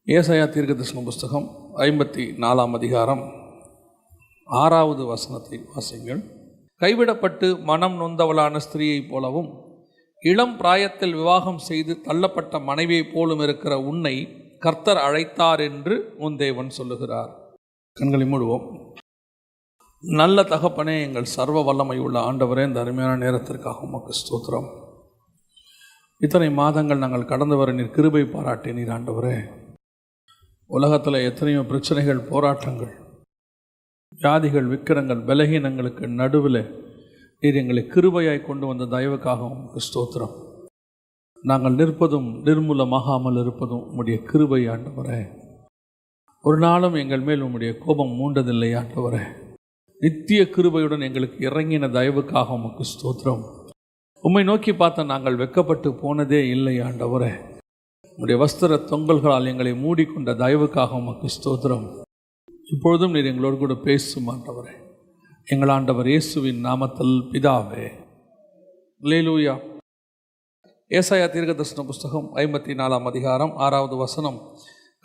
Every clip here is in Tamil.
ஏசாயா தீர்க்கதரிசன புஸ்தகம் 54 அதிகாரம் 6வது வசனத்தை வாசிங்கள். கைவிடப்பட்டு மனம் நொந்தவளான ஸ்திரீயைப் போலவும் இளம் பிராயத்தில் விவாகம் செய்து தள்ளப்பட்ட மனைவியைப் போலும் இருக்கிற உன்னை கர்த்தர் அழைத்தார் என்று உன் தேவன் சொல்லுகிறார். கண்களை மூடுவோம். நல்ல தகப்பனே, எங்கள் சர்வ வல்லமை உள்ள ஆண்டவரே, இந்த அருமையான நேரத்திற்காக உமக்கு ஸ்தோத்திரம். இத்தனை மாதங்கள் நாங்கள் கடந்து வர நீர் கிருபை பாராட்டினீர் ஆண்டவரே. உலகத்தில் எத்தனையோ பிரச்சனைகள், போராட்டங்கள், வியாதிகள், விக்கிரங்கள், பலகீனங்களுக்கு நடுவில் நீர் எங்களை கிருபையாய் கொண்டு வந்த தயவுக்காக உமக்கு ஸ்தோத்திரம். நாங்கள் நிற்பதும் நிர்மூலமாகாமல் இருப்பதும் உம்முடைய கிருபை ஆண்டவரே. ஒரு நாளும் எங்கள் மேல் உம்முடைய கோபம் மூண்டதில்லை ஆண்டவரே. நித்திய கிருபையுடன் எங்களுக்கு இறங்கின தயவுக்காக உமக்கு ஸ்தோத்திரம். உம்மை நோக்கி பார்த்த நாங்கள் வெட்கப்பட்டு போனதே இல்லை ஆண்டவரே. உம்முடைய வஸ்திர தொங்கல்களால் எங்களை மூடிக்கொண்ட தயவுக்காக உமக்கு ஸ்தோத்திரம். இப்பொழுதும் நீர் எங்களோடு கூட பேசும் ஆண்டவரே. எங்கள் ஆண்டவர் இயேசுவின் நாமத்தில் பிதாவே. அல்லேலூயா. ஏசாயா தீர்க்கதரிசன புஸ்தகம் 54 அதிகாரம் 6வது வசனம்.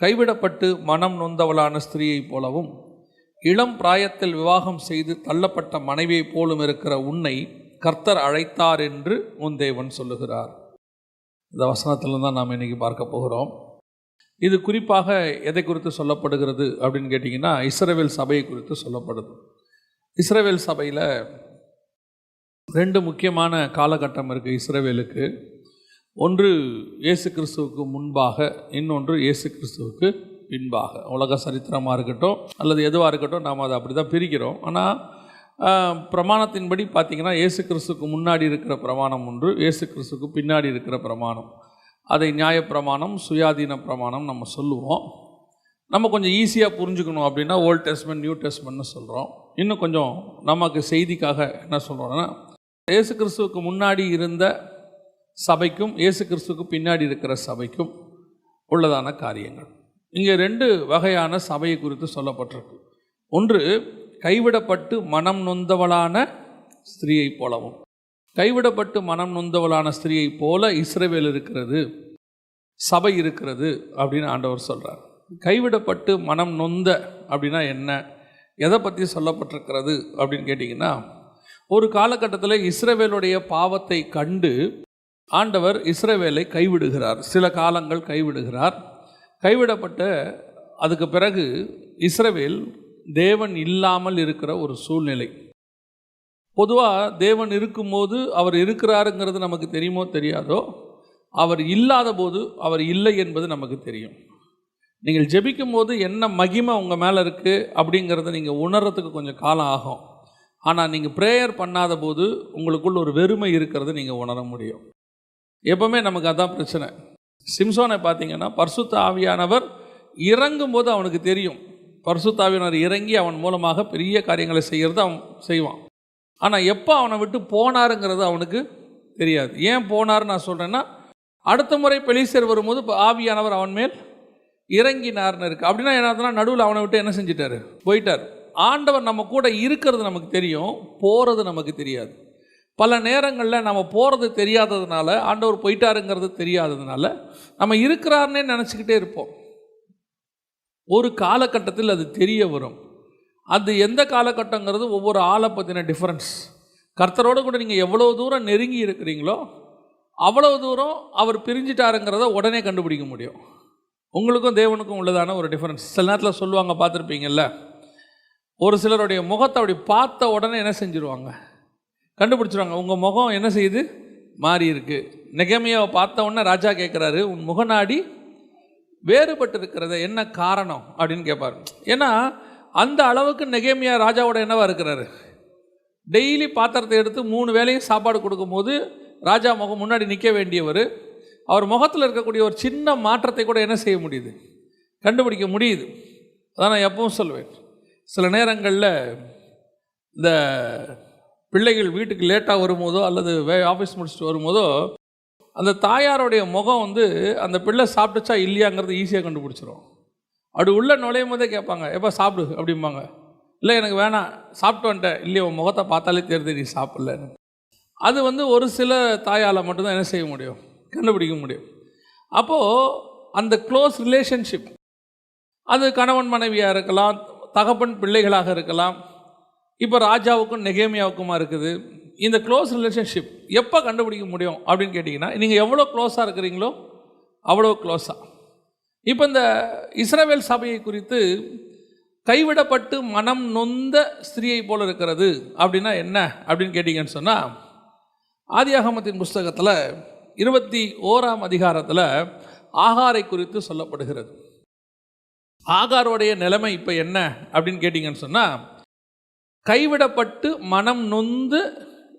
கைவிடப்பட்டு மனம் நொந்தவளான ஸ்திரீயைப் போலவும் இளம் பிராயத்தில் விவாகம் செய்து தள்ளப்பட்ட மனைவியைப் போலும் இருக்கிற உன்னை கர்த்தர் அழைத்தார் என்று உன் தேவன் சொல்லுகிறார். இந்த வசனத்தில் தான் நாம் இன்றைக்கி பார்க்க போகிறோம். இது குறிப்பாக எதை குறித்து சொல்லப்படுகிறது அப்படின்னு கேட்டிங்கன்னா, இஸ்ரவேல் சபையை குறித்து சொல்லப்படுது. இஸ்ரவேல் சபையில் 2 முக்கியமான காலகட்டம் இருக்குது இஸ்ரவேலுக்கு. ஒன்று இயேசு கிறிஸ்துவுக்கு முன்பாக, இன்னொன்று இயேசு கிறிஸ்துவுக்கு பின்பாக. உலக சரித்திரமாக இருக்கட்டும் அல்லது எதுவாக இருக்கட்டும், நாம் அதை அப்படி தான் பிரிக்கிறோம். ஆனால் பிரமாணத்தின்படி பார்த்திங்கன்னா, இயேசு கிறிஸ்துக்கு முன்னாடி இருக்கிற பிரமாணம் ஒன்று, இயேசு கிறிஸ்துக்கு பின்னாடி இருக்கிற பிரமாணம். அதை நியாயப்பிரமாணம், சுயாதீன பிரமாணம் நம்ம சொல்லுவோம். நம்ம கொஞ்சம் ஈஸியாக புரிஞ்சுக்கணும் அப்படின்னா ஓல்ட் டெஸ்ட்மென்ட், நியூ டெஸ்ட்மென்ட்னு சொல்கிறோம். இன்னும் கொஞ்சம் நமக்கு செய்திக்காக என்ன சொல்கிறோன்னா, இயேசு கிறிஸ்துவுக்கு முன்னாடி இருந்த சபைக்கும் இயேசு கிறிஸ்துவுக்கு பின்னாடி இருக்கிற சபைக்கும் உள்ளதான காரியங்கள். இங்கே 2 வகையான சபையை குறித்து சொல்லப்பட்டிருக்கு. ஒன்று, கைவிடப்பட்டு மனம் நொந்தவளான ஸ்திரீயைப் போலவும். கைவிடப்பட்டு மனம் நொந்தவளான ஸ்திரீயைப் போல இஸ்ரவேல் இருக்கிறது, சபை இருக்கிறது அப்படின்னு ஆண்டவர் சொல்கிறார். கைவிடப்பட்டு மனம் நொந்த அப்படின்னா என்ன, எதை பற்றி சொல்லப்பட்டிருக்கிறது அப்படின்னு கேட்டிங்கன்னா, ஒரு காலகட்டத்தில் இஸ்ரவேலுடைய பாவத்தை கண்டு ஆண்டவர் இஸ்ரவேலை கைவிடுகிறார். சில காலங்கள் கைவிடுகிறார். கைவிடப்பட்ட அதுக்கு பிறகு இஸ்ரவேல் தேவன் இல்லாமல் இருக்கிற ஒரு சூழ்நிலை. பொதுவாக தேவன் இருக்கும்போது அவர் இருக்கிறாருங்கிறது நமக்கு தெரியுமோ தெரியாதோ, அவர் இல்லாத போது அவர் இல்லை என்பது நமக்கு தெரியும். நீங்கள் ஜெபிக்கும் போது என்ன மகிமை உங்கள் மேலே இருக்குது அப்படிங்கிறத நீங்கள் உணர்றதுக்கு கொஞ்சம் காலம் ஆகும். ஆனால் நீங்கள் ப்ரேயர் பண்ணாத போது உங்களுக்குள்ள ஒரு வெறுமை இருக்கிறத நீங்கள் உணர முடியும். எப்போவுமே நமக்கு அதான் பிரச்சனை. சிம்சோனை பார்த்தீங்கன்னா, பரிசுத்த ஆவியானவர் இறங்கும் போது அவனுக்கு தெரியும். பரிசுத்த ஆவியானவர் இறங்கி அவன் மூலமாக பெரிய காரியங்களை செய்கிறது அவன் செய்வான். ஆனால் எப்போ அவனை விட்டு போனாருங்கிறது அவனுக்கு தெரியாது. ஏன் போனார்னு நான் சொல்கிறேன்னா, அடுத்த முறை பெலிஸ்தர் வரும்போது இப்போ ஆவியானவர் அவன் மேல் இறங்கினார்னு இருக்குது. அப்படின்னா என்ன, நடுவில் அவனை விட்டு என்ன செஞ்சிட்டாரு, போயிட்டார். ஆண்டவர் நம்ம கூட இருக்கிறது நமக்கு தெரியும், போகிறது நமக்கு தெரியாது. பல நேரங்களில் நம்ம போகிறது தெரியாததுனால, ஆண்டவர் போயிட்டாருங்கிறது தெரியாததுனால நம்ம இருக்கிறாருன்னே நினச்சிக்கிட்டே இருப்போம். ஒரு காலகட்டத்தில் அது தெரிய வரும். அது எந்த காலகட்டங்கிறது ஒவ்வொரு ஆளை பற்றின டிஃப்ரென்ஸ். கர்த்தரோடு கூட நீங்கள் எவ்வளோ தூரம் நெருங்கி இருக்கிறீங்களோ அவ்வளோ தூரம் அவர் பிரிஞ்சிட்டாருங்கிறத உடனே கண்டுபிடிக்க முடியும். உங்களுக்கும் தேவனுக்கும் உள்ளதான ஒரு டிஃப்ரென்ஸ். சில நேரத்தில் சொல்லுவாங்க, பார்த்துருப்பீங்கள்ல, ஒரு சிலருடைய முகத்தை அப்படி பார்த்த உடனே என்ன செஞ்சுருவாங்க, கண்டுபிடிச்சிருவாங்க. உங்கள் முகம் என்ன செய்யுது, மாறி இருக்குது. நெகேமியாவை பார்த்த உடனே ராஜா கேட்குறாரு, உன் முகநாடி வேறுபட்டு இருக்கிறது, என்ன காரணம் அப்படின்னு கேட்பார். ஏன்னா அந்த அளவுக்கு நெகேமியா ராஜாவோட என்னவா இருக்கிறாரு. டெய்லி பாத்திரத்தை எடுத்து 3 வேளையும் சாப்பாடு கொடுக்கும்போது ராஜா முகம் முன்னாடி நிற்க வேண்டியவர், அவர் முகத்தில் இருக்கக்கூடிய ஒரு சின்ன மாற்றத்தை கூட என்ன செய்ய முடியுது, கண்டுபிடிக்க முடியுது. அதான் நான் எப்பவும் சொல்லுவேன், சில நேரங்களில் இந்த பிள்ளைகள் வீட்டுக்கு லேட்டாக வரும்போதோ அல்லது ஆஃபீஸ் முடிச்சுட்டு வரும்போதோ அந்த தாயாருடைய முகம் அந்த பிள்ளை சாப்பிட்டுச்சா இல்லையாங்கிறது ஈஸியாக கண்டுபிடிச்சிரும். அப்படி உள்ள நுழையும் போதே கேட்பாங்க, எப்போ சாப்பிடு அப்படிம்பாங்க. இல்லை எனக்கு வேணாம், சாப்பிட்டு வந்துட்டேன். இல்லையா, உன் முகத்தை பார்த்தாலே தெரியுது நீ சாப்பிட்லன்னு. அது ஒரு சில தாயால் மட்டும்தான் என்ன செய்ய முடியும், கண்டுபிடிக்க முடியும். அப்போது அந்த க்ளோஸ் ரிலேஷன்ஷிப், அது கணவன் மனைவியாக இருக்கலாம், தகப்பன் பிள்ளைகளாக இருக்கலாம். இப்போ ராஜாவுக்கும் நெகேமியாவுக்குமா இருக்குது. இந்த க்ளோஸ் ரிலேஷன்ஷிப் எப்போ கண்டுபிடிக்க முடியும் அப்படின்னு கேட்டிங்கன்னா, நீங்கள் எவ்வளோ க்ளோஸாக இருக்கிறீங்களோ அவ்வளோ க்ளோஸாக. இப்போ இந்த இஸ்ரவேல் சபையை குறித்து கைவிடப்பட்டு மனம் நொந்த ஸ்திரீயை போல இருக்கிறது அப்படின்னா என்ன அப்படின்னு கேட்டிங்கன்னு சொன்னால், ஆதியாகமத்தின் புஸ்தகத்தில் 21ஆம் அதிகாரத்தில் ஆகாரை குறித்து சொல்லப்படுகிறது. ஆகாருடைய நிலைமை இப்போ என்ன அப்படின்னு கேட்டிங்கன்னு சொன்னால், கைவிடப்பட்டு மனம் நொந்து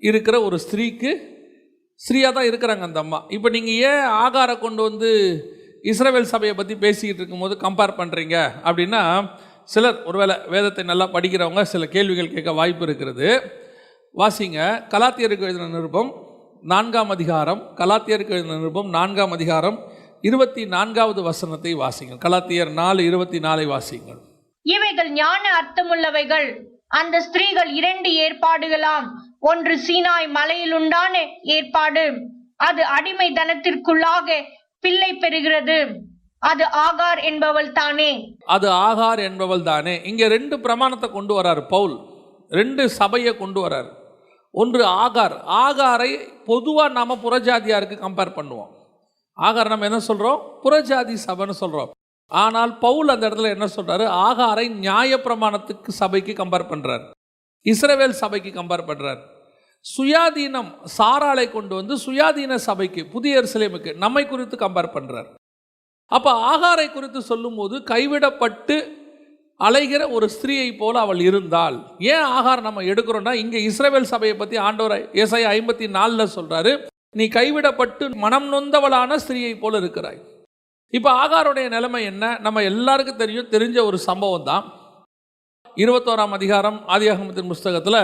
இருக்கிற ஒரு ஸ்திரீயாக தான் இருக்கிறாங்க அந்த அம்மா. இப்போ நீங்கள் ஏன் ஆகாரை கொண்டு வந்து இஸ்ரவேல் சபையை பற்றி பேசிக்கிட்டு இருக்கும்போது கம்பேர் பண்ணுறீங்க அப்படின்னா, சிலர் ஒருவேளை வேதத்தை நல்லா படிக்கிறவங்க சில கேள்விகள் கேட்க வாய்ப்பு இருக்கிறது. வாசிங்க, கலாத்தியருக்கு எழுதின நிருபம் 4ஆம் அதிகாரம், கலாத்தியருக்கு எழுதின நிருபம் 4ஆம் அதிகாரம் 24வது வசனத்தை வாசிங்கள். கலாத்தியர் 4:24 வாசிங்கள். இவைகள் ஞான அர்த்தமுள்ளவைகள். அந்த ஸ்திரீகள் 2 ஏற்பாடுகளாம். ஒன்று சீனாய் மலையில் உண்டான ஏற்பாடு, அது அடிமை தனத்திற்குள்ளாக பிள்ளை பெறுகிறது. அது ஆகார் என்பவள் தானே. அது ஆகார் என்பவள் தானே. இங்கே 2 பிரமாணத்தை கொண்டு வராரு பவுல், 2 சபையை கொண்டு வராரு. ஒன்று ஆகார். ஆகாரை பொதுவாக நாம் புறஜாதியாருக்கு கம்பேர் பண்ணுவோம். ஆகார் நம்ம என்ன சொல்கிறோம்? புறஜாதி சபைன்னு சொல்கிறோம். ஆனால் பவுல் அந்த இடத்துல என்ன சொல்கிறாரு? ஆகாரை நியாயப்பிரமாணத்துக்கு சபைக்கு கம்பேர் பண்ணுறார், இஸ்ரவேல் சபைக்கு கம்பேர் பண்ணுறார். சுயாதீனம் சாராளை கொண்டு வந்து சுயாதீன சபைக்கு, புதிய எருசலேமுக்கு, நம்மை குறித்து கம்பேர் பண்ணுறார். அப்போ ஆகாரை குறித்து சொல்லும்போது கைவிடப்பட்டு அலைகிற ஒரு ஸ்திரீயை போல அவள் இருந்தாள். ஏன் ஆகார் நம்ம எடுக்கிறோன்னா, இங்கே இஸ்ரவேல் சபையை பற்றி ஆண்டவர் ஏசாயா 54 சொல்கிறாரு, நீ கைவிடப்பட்டு மனம் நொந்தவளான ஸ்திரீயை போல இருக்கிறாய். இப்போ ஆகாருடைய நிலைமை என்ன? நம்ம எல்லாருக்கும் தெரிஞ்ச ஒரு சம்பவம் தான். 21ஆம் அதிகாரம் ஆதியாகமத்தின் புஸ்தகத்தில்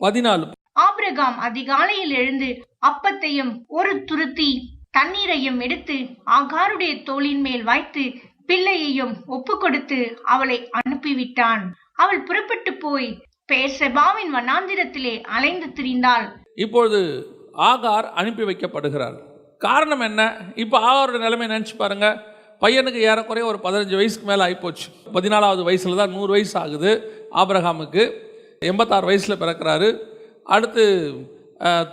14. ஆபிரகாம் அதிகாலையில் எழுந்து அப்பத்தையும் ஒரு துருத்தி தண்ணீரையும் எடுத்து ஆகாருடைய தோளின் மேல் வைத்து பிள்ளையையும் ஒப்பு கொடுத்து அவளை அனுப்பிவிட்டான். அவள் புறப்பட்டு போய் பெயர்செபாவின் வனாந்திரத்திலே அலைந்து திரிந்தாள். இப்பொழுது ஆகார் அனுப்பி வைக்கப்படுகிறாள். காரணம் என்ன? இப்போ ஆகாரோட நிலைமை நினச்சி பாருங்க. பையனுக்கு ஏறக்குறைய ஒரு 15 வயசுக்கு மேலே ஆகிப்போச்சு. 14வது வயசில் தான் 100 வயசு ஆகுது ஆபிரகாமுக்கு. 86 வயசில் பிறக்கிறாரு. அடுத்து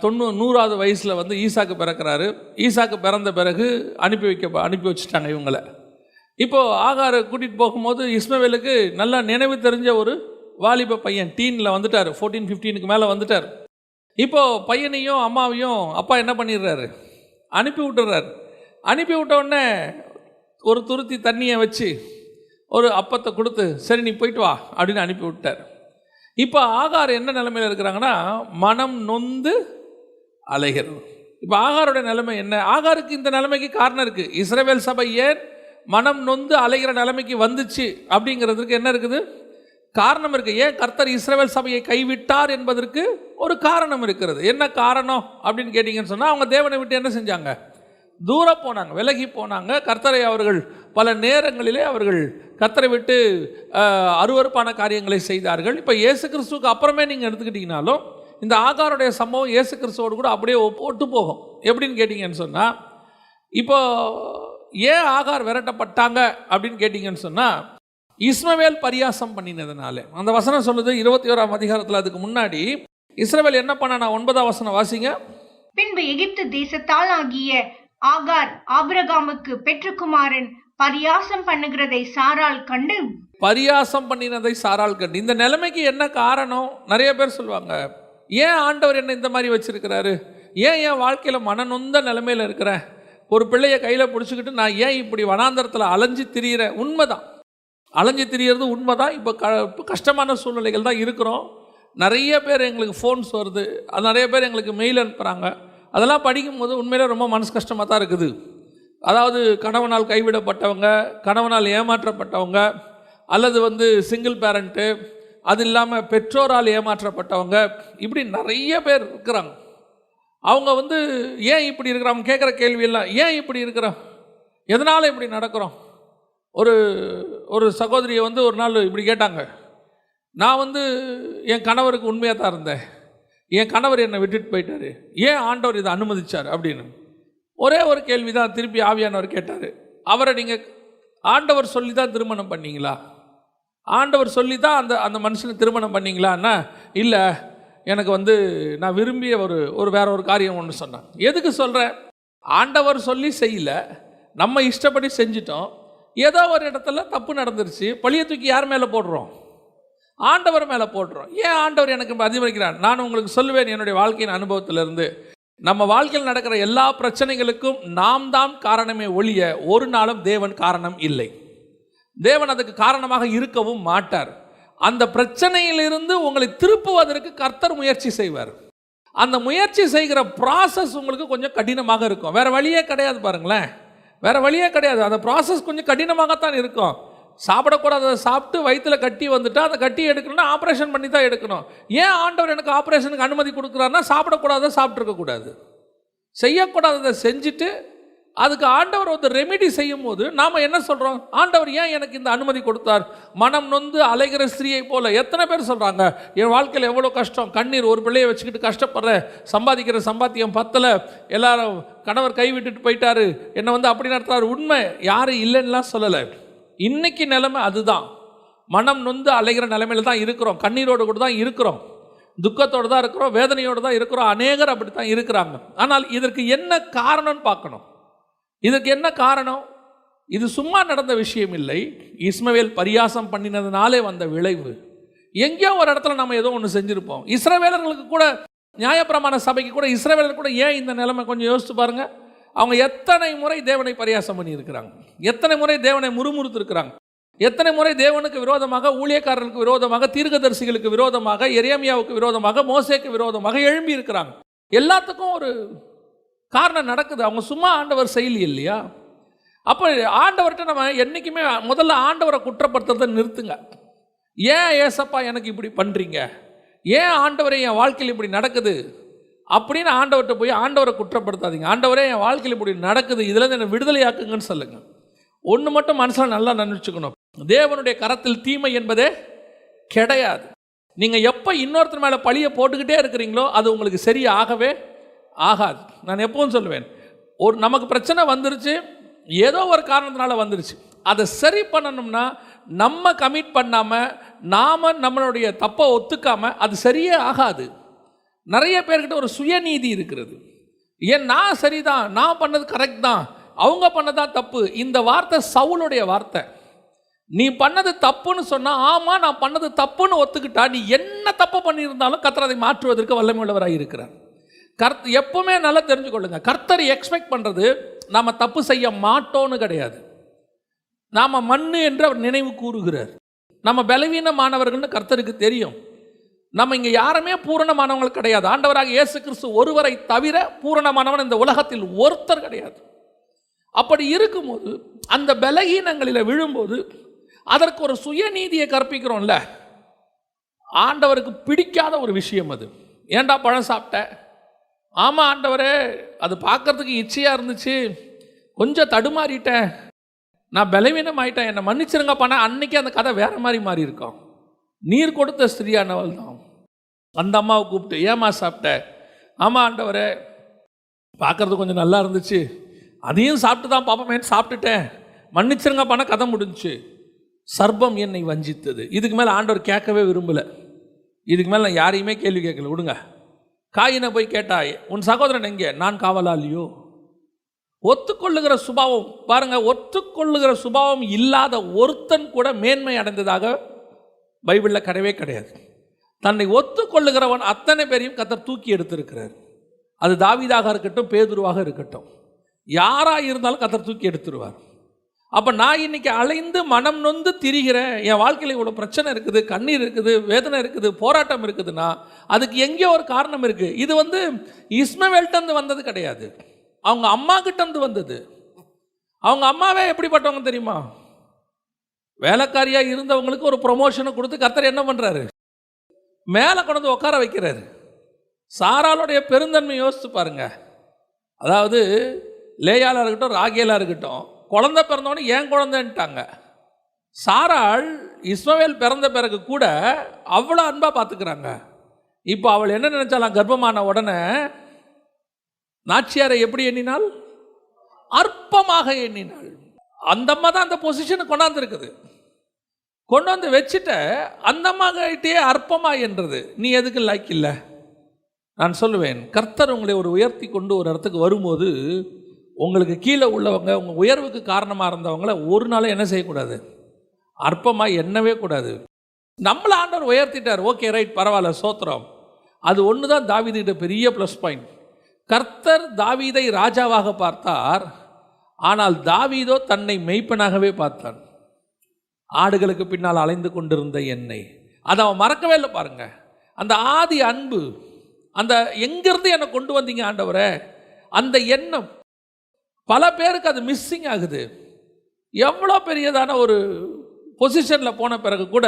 100வது வயசில் வந்து ஈசாக்கு பிறக்கிறாரு. ஈசாக்கு பிறந்த பிறகு அனுப்பி வச்சுட்டாங்க இவங்களை. இப்போது ஆகாரை கூட்டிகிட்டு போகும்போது இஸ்மவேலுக்கு நல்லா நினைவு தெரிஞ்ச ஒரு வாலிப பையன், டீனில் வந்துட்டார், 14-15க்கு மேலே வந்துட்டார். இப்போது பையனையும் அம்மாவையும் அப்பா என்ன பண்ணிடுறாரு? அனுப்பி விட்டுறாரு. அனுப்பி விட்ட உடனே ஒரு துருத்தி தண்ணியை வச்சு ஒரு அப்பத்தை கொடுத்து, சரி நீ போயிட்டு வா அப்படின்னு அனுப்பி விட்டார். இப்போ ஆகார் என்ன நிலைமையில் இருக்கிறாங்கன்னா, மனம் நொந்து அலைகிறது. இப்போ ஆகாரோட நிலைமை என்ன? ஆகாருக்கு இந்த நிலைமைக்கு காரணம் இருக்குது. இஸ்ரவேல் சபை ஏன் மனம் நொந்து அலைகிற நிலைமைக்கு வந்துச்சு அப்படிங்கிறதுக்கு என்ன இருக்குது? காரணம் இருக்குது. ஏன் கர்த்தர் இஸ்ரவேல் சபையை கைவிட்டார் என்பதற்கு ஒரு காரணம் இருக்கிறது. என்ன காரணம் அப்படின்னு கேட்டிங்கன்னு சொன்னால், அவங்க தேவனை விட்டு என்ன செஞ்சாங்க? தூரம் போனாங்க, விலகி போனாங்க. கர்த்தரை அவர்கள் பல நேரங்களிலே அவர்கள் கர்த்தரை விட்டு அருவருப்பான காரியங்களை செய்தார்கள். இப்போ இயேசு கிறிஸ்துவுக்கு அப்புறமே நீங்கள் எடுத்துக்கிட்டிங்கனாலும் இந்த ஆகாருடைய சம்பவம் இயேசு கிறிஸ்துவோடு கூட அப்படியே ஒட்டு போகும். எப்படின்னு கேட்டிங்கன்னு சொன்னால், இப்போ ஏன் ஆகார் விரட்டப்பட்டாங்க அப்படின்னு கேட்டிங்கன்னு சொன்னால், இஸ்மவேல் பரியாசம் பண்ணினதுனால. அந்த வசனம் சொல்லுது 21ஆம் அதிகாரத்தில். அதுக்கு முன்னாடி இஸ்ரவேல் என்ன பண்ணா? 9ஆம் வசனம் வாசிங்க. பின்பு எகிப்து தேசத்தால் ஆகிய ஆகார் ஆபிரகாமுக்கு பெற்றகுமாரன் பரியாசம் பண்ணுகிறதை சாராள் கண்டு. பரியாசம் பண்ணினதை சாராள் கண்டு. இந்த நிலைமைக்கு என்ன காரணம்? நிறைய பேர் சொல்லுவாங்க, ஏன் ஆண்டவர் என்ன இந்த மாதிரி வச்சிருக்கிறாரு? ஏன் என் வாழ்க்கையில் மனநொந்த நிலைமையில் இருக்கிறேன்? ஒரு பிள்ளையை கையில் பிடிச்சிக்கிட்டு நான் ஏன் இப்படி வனாந்தரத்தில் அலைஞ்சு திரியிறேன்? உண்மைதான், அலைஞ்சு திரியிறது உண்மைதான். இப்போ கஷ்டமான சூழ்நிலைகள் தான் இருக்கிறோம். நிறைய பேர் எங்களுக்கு ஃபோன்ஸ் வருது, அது நிறைய பேர் எங்களுக்கு மெயில் அனுப்புகிறாங்க. அதெல்லாம் படிக்கும்போது உண்மையிலே ரொம்ப மனசு கஷ்டமாக தான் இருக்குது. அதாவது கணவனால் கைவிடப்பட்டவங்க, கணவனால் ஏமாற்றப்பட்டவங்க, அல்லது வந்து சிங்கிள் பேரண்ட்டு, அது இல்லாமல் பெற்றோரால் ஏமாற்றப்பட்டவங்க, இப்படி நிறைய பேர் இருக்கிறாங்க. அவங்க வந்து ஏன் இப்படி இருக்கிறாங்க கேட்குற கேள்வியெல்லாம், ஏன் இப்படி இருக்கிறோம், எதனால் இப்படி நடக்கிறோம்? ஒரு சகோதரியை வந்து ஒரு நாள் இப்படி கேட்டாங்க, நான் வந்து என் கணவருக்கு உண்மையாக தான் இருந்தேன், என் கணவர் என்னை விட்டுட்டு போயிட்டார், ஏன் ஆண்டவர் இதை அனுமதிச்சார் அப்படின்னு ஒரே ஒரு கேள்வி தான் திருப்பி ஆவியானவர் கேட்டார். அவரை நீங்கள் ஆண்டவர் சொல்லி தான் திருமணம் பண்ணீங்களா? ஆண்டவர் சொல்லி தான் அந்த அந்த மனுஷனை திருமணம் பண்ணீங்களான்னா, இல்லை எனக்கு நான் விரும்பிய ஒரு வேற ஒரு காரியம் ஒன்று சொன்னான். எதுக்கு சொல்கிறேன்? ஆண்டவர் சொல்லி செய்யல, நம்ம இஷ்டப்படி செஞ்சிட்டோம். ஏதோ ஒரு இடத்துல தப்பு நடந்துருச்சு, பழிய தூக்கி யார் மேலே போடுறோம்? ஆண்டவர் மேலே போடுறோம். ஏன் ஆண்டவர் எனக்கு அதிகரிக்கிறான்? நான் உங்களுக்கு சொல்லுவேன், என்னுடைய வாழ்க்கையின் அனுபவத்திலிருந்து, நம்ம வாழ்க்கையில் நடக்கிற எல்லா பிரச்சனைகளுக்கும் நாம் தான் காரணமே ஒழிய ஒரு நாளும் தேவன் காரணம் இல்லை. தேவன் அதுக்கு காரணமாக இருக்கவும் மாட்டார். அந்த பிரச்சனையிலிருந்து உங்களை திருப்புவதற்கு கர்த்தர் முயற்சி செய்வார். அந்த முயற்சி செய்கிற ப்ராசஸ் உங்களுக்கு கொஞ்சம் கடினமாக இருக்கும். வேற வழியே கிடையாது. பாருங்களேன், வேற வழியே கிடையாது. அந்த ப்ராசஸ் கொஞ்சம் கடினமாகத்தான் இருக்கும். சாப்பிடக்கூடாத சாப்பிட்டு வயிற்றில் கட்டி வந்துட்டா அந்த கட்டி எடுக்கணும்னா ஆப்ரேஷன் பண்ணி தான் எடுக்கணும். ஏன் ஆண்டவர் எனக்கு ஆப்ரேஷனுக்கு அனுமதி கொடுக்குறாருன்னா, சாப்பிடக்கூடாத சாப்பிட்ருக்கக்கூடாது, செய்யக்கூடாததை செஞ்சுட்டு அதுக்கு ஆண்டவர் ரெமெடி செய்யும் போது நாம் என்ன சொல்கிறோம்? ஆண்டவர் ஏன் எனக்கு இந்த அனுமதி கொடுத்தார்? மனம் நொந்து அலைகிற ஸ்திரீயை போல எத்தனை பேர் சொல்கிறாங்க, என் வாழ்க்கையில் எவ்வளோ கஷ்டம், கண்ணீர், ஒரு பிள்ளையை வச்சுக்கிட்டு கஷ்டப்படுறேன், சம்பாதிக்கிற சம்பாத்தியம் பத்தலை, எல்லாரும் கணவர் கைவிட்டுட்டு போயிட்டாரு, என்னை அப்படி நடத்துறாரு. உண்மை, யாரும் இல்லைன்னுலாம் சொல்லலை. இன்னைக்கு நிலைமை அதுதான். மனம் நொந்து அலைகிற நிலைமையில தான் இருக்கிறோம். கண்ணீரோடு கூட தான் இருக்கிறோம், துக்கத்தோடு தான் இருக்கிறோம், வேதனையோடு தான் இருக்கிறோம். அநேகர் அப்படி தான் இருக்கிறாங்க. ஆனால் இதற்கு என்ன காரணம்னு பார்க்கணும். இதற்கு என்ன காரணம்? இது சும்மா நடந்த விஷயம் இல்லை. இஸ்மவேல் பரியாசம் பண்ணினதுனாலே வந்த விளைவு. எங்கேயோ ஒரு இடத்துல நம்ம ஏதோ ஒன்று செஞ்சுருப்போம். இஸ்ரவேலர்களுக்கு கூட, நியாயப்பிரமாண சபைக்கு கூட, இஸ்ரவேலர் கூட ஏன் இந்த நிலைமை கொஞ்சம் யோசிச்சு பாருங்க. அவங்க எத்தனை முறை தேவனை பரியாசம் பண்ணி இருக்கிறாங்க, எத்தனை முறை தேவனை முறுமுறுத்து இருக்கிறாங்க, எத்தனை முறை தேவனுக்கு விரோதமாக, ஊழியக்காரர்களுக்கு விரோதமாக, தீர்க்கதரிசிகளுக்கு விரோதமாக, எரேமியாவுக்கு விரோதமாக, மோசேக்கு விரோதமாக எழும்பி இருக்கிறாங்க. எல்லாத்துக்கும் ஒரு காரணம் நடக்குது. அவங்க சும்மா ஆண்டவர் செயலி இல்லையா? அப்போ ஆண்டவர்கிட்ட நம்ம என்றைக்குமே முதல்ல ஆண்டவரை குற்றப்படுத்துறதை நிறுத்துங்க. ஏன் ஏசப்பா எனக்கு இப்படி பண்ணுறீங்க, ஏன் ஆண்டவரை என் வாழ்க்கையில் இப்படி நடக்குது அப்படின்னு ஆண்டவர்கிட்ட போய் ஆண்டவரை குற்றப்படுத்தாதீங்க. ஆண்டவரே என் வாழ்க்கையில் இப்படி நடக்குது, இதுலேருந்து என்னை விடுதலையாக்குங்கன்னு சொல்லுங்கள். ஒன்று மட்டும் மனசில் நல்லா நினச்சிக்கணும், தேவனுடைய கரத்தில் தீமை என்பதே கிடையாது. நீங்கள் எப்போ இன்னொருத்தர் மேலே பழியை போட்டுக்கிட்டே இருக்கிறீங்களோ அது உங்களுக்கு சரியாகவே ஆகாது. நான் எப்பவும் சொல்லுவேன், நமக்கு பிரச்சனை வந்துருச்சு, ஏதோ ஒரு காரணத்தினால வந்துருச்சு, அதை சரி பண்ணணும்னா நம்ம கமிட் பண்ணாமல், நாம் நம்மளுடைய தப்பை ஒத்துக்காமல் அது சரியே ஆகாது. நிறைய பேர்கிட்ட ஒரு சுயநீதி இருக்கிறது. ஏன் நான் சரிதான், நான் பண்ணது கரெக்ட் தான், அவங்க பண்ணதான் தப்பு. இந்த வார்த்தை சவுலுடைய வார்த்தை. நீ பண்ணது தப்புன்னு சொன்னால், ஆமாம் நான் பண்ணது தப்புன்னு ஒத்துக்கிட்டா, நீ என்ன தப்பு பண்ணியிருந்தாலும் கர்த்தர் அதை மாற்றுவதற்கு வல்லமை உள்ளவராக இருக்கிறார். எப்பவுமே நல்லா தெரிஞ்சுக்கொள்ளுங்க, கர்த்தர் எக்ஸ்பெக்ட் பண்ணுறது நாம் தப்பு செய்ய மாட்டோன்னு கிடையாது. நாம் மண்ணு என்று அவர் நினைவு கூறுகிறார். நம்ம பலவீனமானவர்கள்னு கர்த்தருக்கு தெரியும். நம்ம இங்கே யாருமே பூரணமானவங்கள் கிடையாது. ஆண்டவராக இயேசு கிறிஸ்து ஒருவரை தவிர பூரணமானவன் இந்த உலகத்தில் ஒருத்தர் கிடையாது. அப்படி இருக்கும்போது அந்த பலகீனங்களில் விழும்போது அதற்கு ஒரு சுயநீதியை கற்பிக்கிறோம்ல, ஆண்டவருக்கு பிடிக்காத ஒரு விஷயம் அது. ஏன்டா பழம் சாப்பிட்ட? ஆமாம் ஆண்டவரே, அது பார்க்கறதுக்கு இச்சையாக இருந்துச்சு, கொஞ்சம் தடுமாறிட்டேன், நான் பலவீனம் ஆகிட்டேன், என்னை மன்னிச்சிருங்க பண்ண. அன்னைக்கு அந்த கதை வேற மாதிரி மாறி இருக்கும். நீர் கொடுத்த ஸ்திரியானவள் தான். அந்த அம்மாவை கூப்பிட்டு, ஏமா சாப்பிட்ட? ஆமாம் ஆண்டவரே, பார்க்கறது கொஞ்சம் நல்லா இருந்துச்சு, அதையும் சாப்பிட்டு தான் பாப்பமேன்னு சாப்பிட்டுட்டேன், மன்னிச்சிருங்க பண்ண. கதை முடிஞ்சுச்சு. சர்ப்பம் என்னை வஞ்சித்தது. இதுக்கு மேலே ஆண்டவர் கேட்கவே விரும்பலை. இதுக்கு மேலே நான் யாரையுமே கேள்வி கேட்கல, விடுங்க. காயினை போய் கேட்டாய், உன் சகோதரன் எங்கே? நான் காவலாளியோ? ஒத்துக்கொள்ளுகிற சுபாவம் பாருங்க, ஒத்துக்கொள்ளுகிற சுபாவம் இல்லாத ஒருத்தன் கூட மேன்மை அடைந்ததாக பைபிளில் கிடையவே கிடையாது. தன்னை ஒத்துக்கொள்ளுகிறவன் அத்தனை பேரையும் கர்த்தர் தூக்கி எடுத்திருக்கிறார். அது தாவீதாக இருக்கட்டும், பேதுருவாக இருக்கட்டும், யாராக இருந்தாலும் கர்த்தர் தூக்கி எடுத்துருவார். அப்போ நான் இன்னைக்கு அலைந்து மனம் நொந்து திரிகிறேன், என் வாழ்க்கையில் இவ்வளோ பிரச்சனை இருக்குது, கண்ணீர் இருக்குது, வேதனை இருக்குது, போராட்டம் இருக்குதுன்னா அதுக்கு எங்கேயோ ஒரு காரணம் இருக்குது. இது இஸ்மவேல்கிட்டருந்து வந்தது கிடையாது, அவங்க அம்மா கிட்டேருந்து வந்தது. அவங்க அம்மாவே எப்படிப்பட்டவங்க தெரியுமா? வேலைக்காரியாக இருந்தவங்களுக்கு ஒரு ப்ரொமோஷனை கொடுத்து கர்த்தர் என்ன பண்ணுறாரு? மேலே கொண்டு வந்து உட்கார வைக்கிறாரு. சாராளுடைய பெருந்தன்மை யோசித்து பாருங்க. அதாவது லேயாலாக இருக்கட்டும், ராகேலாக இருக்கட்டும், குழந்தை பிறந்தவொடனே ஏன் குழந்தைன்ட்டாங்க. சாராள் இஸ்மவேல் பிறந்த பிறகு கூட அவ்வளோ அன்பாக பார்த்துக்கிறாங்க. இப்போ அவள் என்ன நினைச்சாலாம், கர்ப்பமான உடனே நாச்சியாரை எப்படி எண்ணினாள்? அற்பமாக எண்ணினாள். அந்த அம்மா தான் அந்த பொசிஷனை கொண்டாந்துருக்குது. கொண்டு வந்து வச்சுட்ட அந்த அம்மா கிட்டே அற்பமா என்றது. நீ எதுக்கு லைக் இல்லை? நான் சொல்லுவேன், கர்த்தர் உங்களை ஒரு உயர்த்தி கொண்டு ஒரு இடத்துக்கு வரும்போது உங்களுக்கு கீழே உள்ளவங்க, உங்கள் உயர்வுக்கு காரணமாக இருந்தவங்கள ஒரு நாள் என்ன செய்யக்கூடாது? அற்பமாக எண்ணவே கூடாது. நம்மளை ஆண்டவர் உயர்த்திட்டார், ஓகே ரைட், பரவாயில்ல, சோத்திரம். அது ஒன்று தான் தாவீதுகிட்ட பெரிய ப்ளஸ் பாயிண்ட். கர்த்தர் தாவீதை ராஜாவாக பார்த்தார், ஆனால் தாவீதோ தன்னை மெய்ப்பனாகவே பார்த்தான். ஆடுகளுக்கு பின்னால் அலைந்து கொண்டிருந்த என்னை, அதை அவன் மறக்கவே இல்லை. பாருங்க, அந்த ஆதி அன்பு, அந்த எங்கிருந்து என்னை கொண்டு வந்தீங்க ஆண்டவரே, அந்த எண்ணம் பல பேருக்கு அது மிஸ்ஸிங் ஆகுது. எவ்வளோ பெரியதான ஒரு பொசிஷனில் போன பிறகு கூட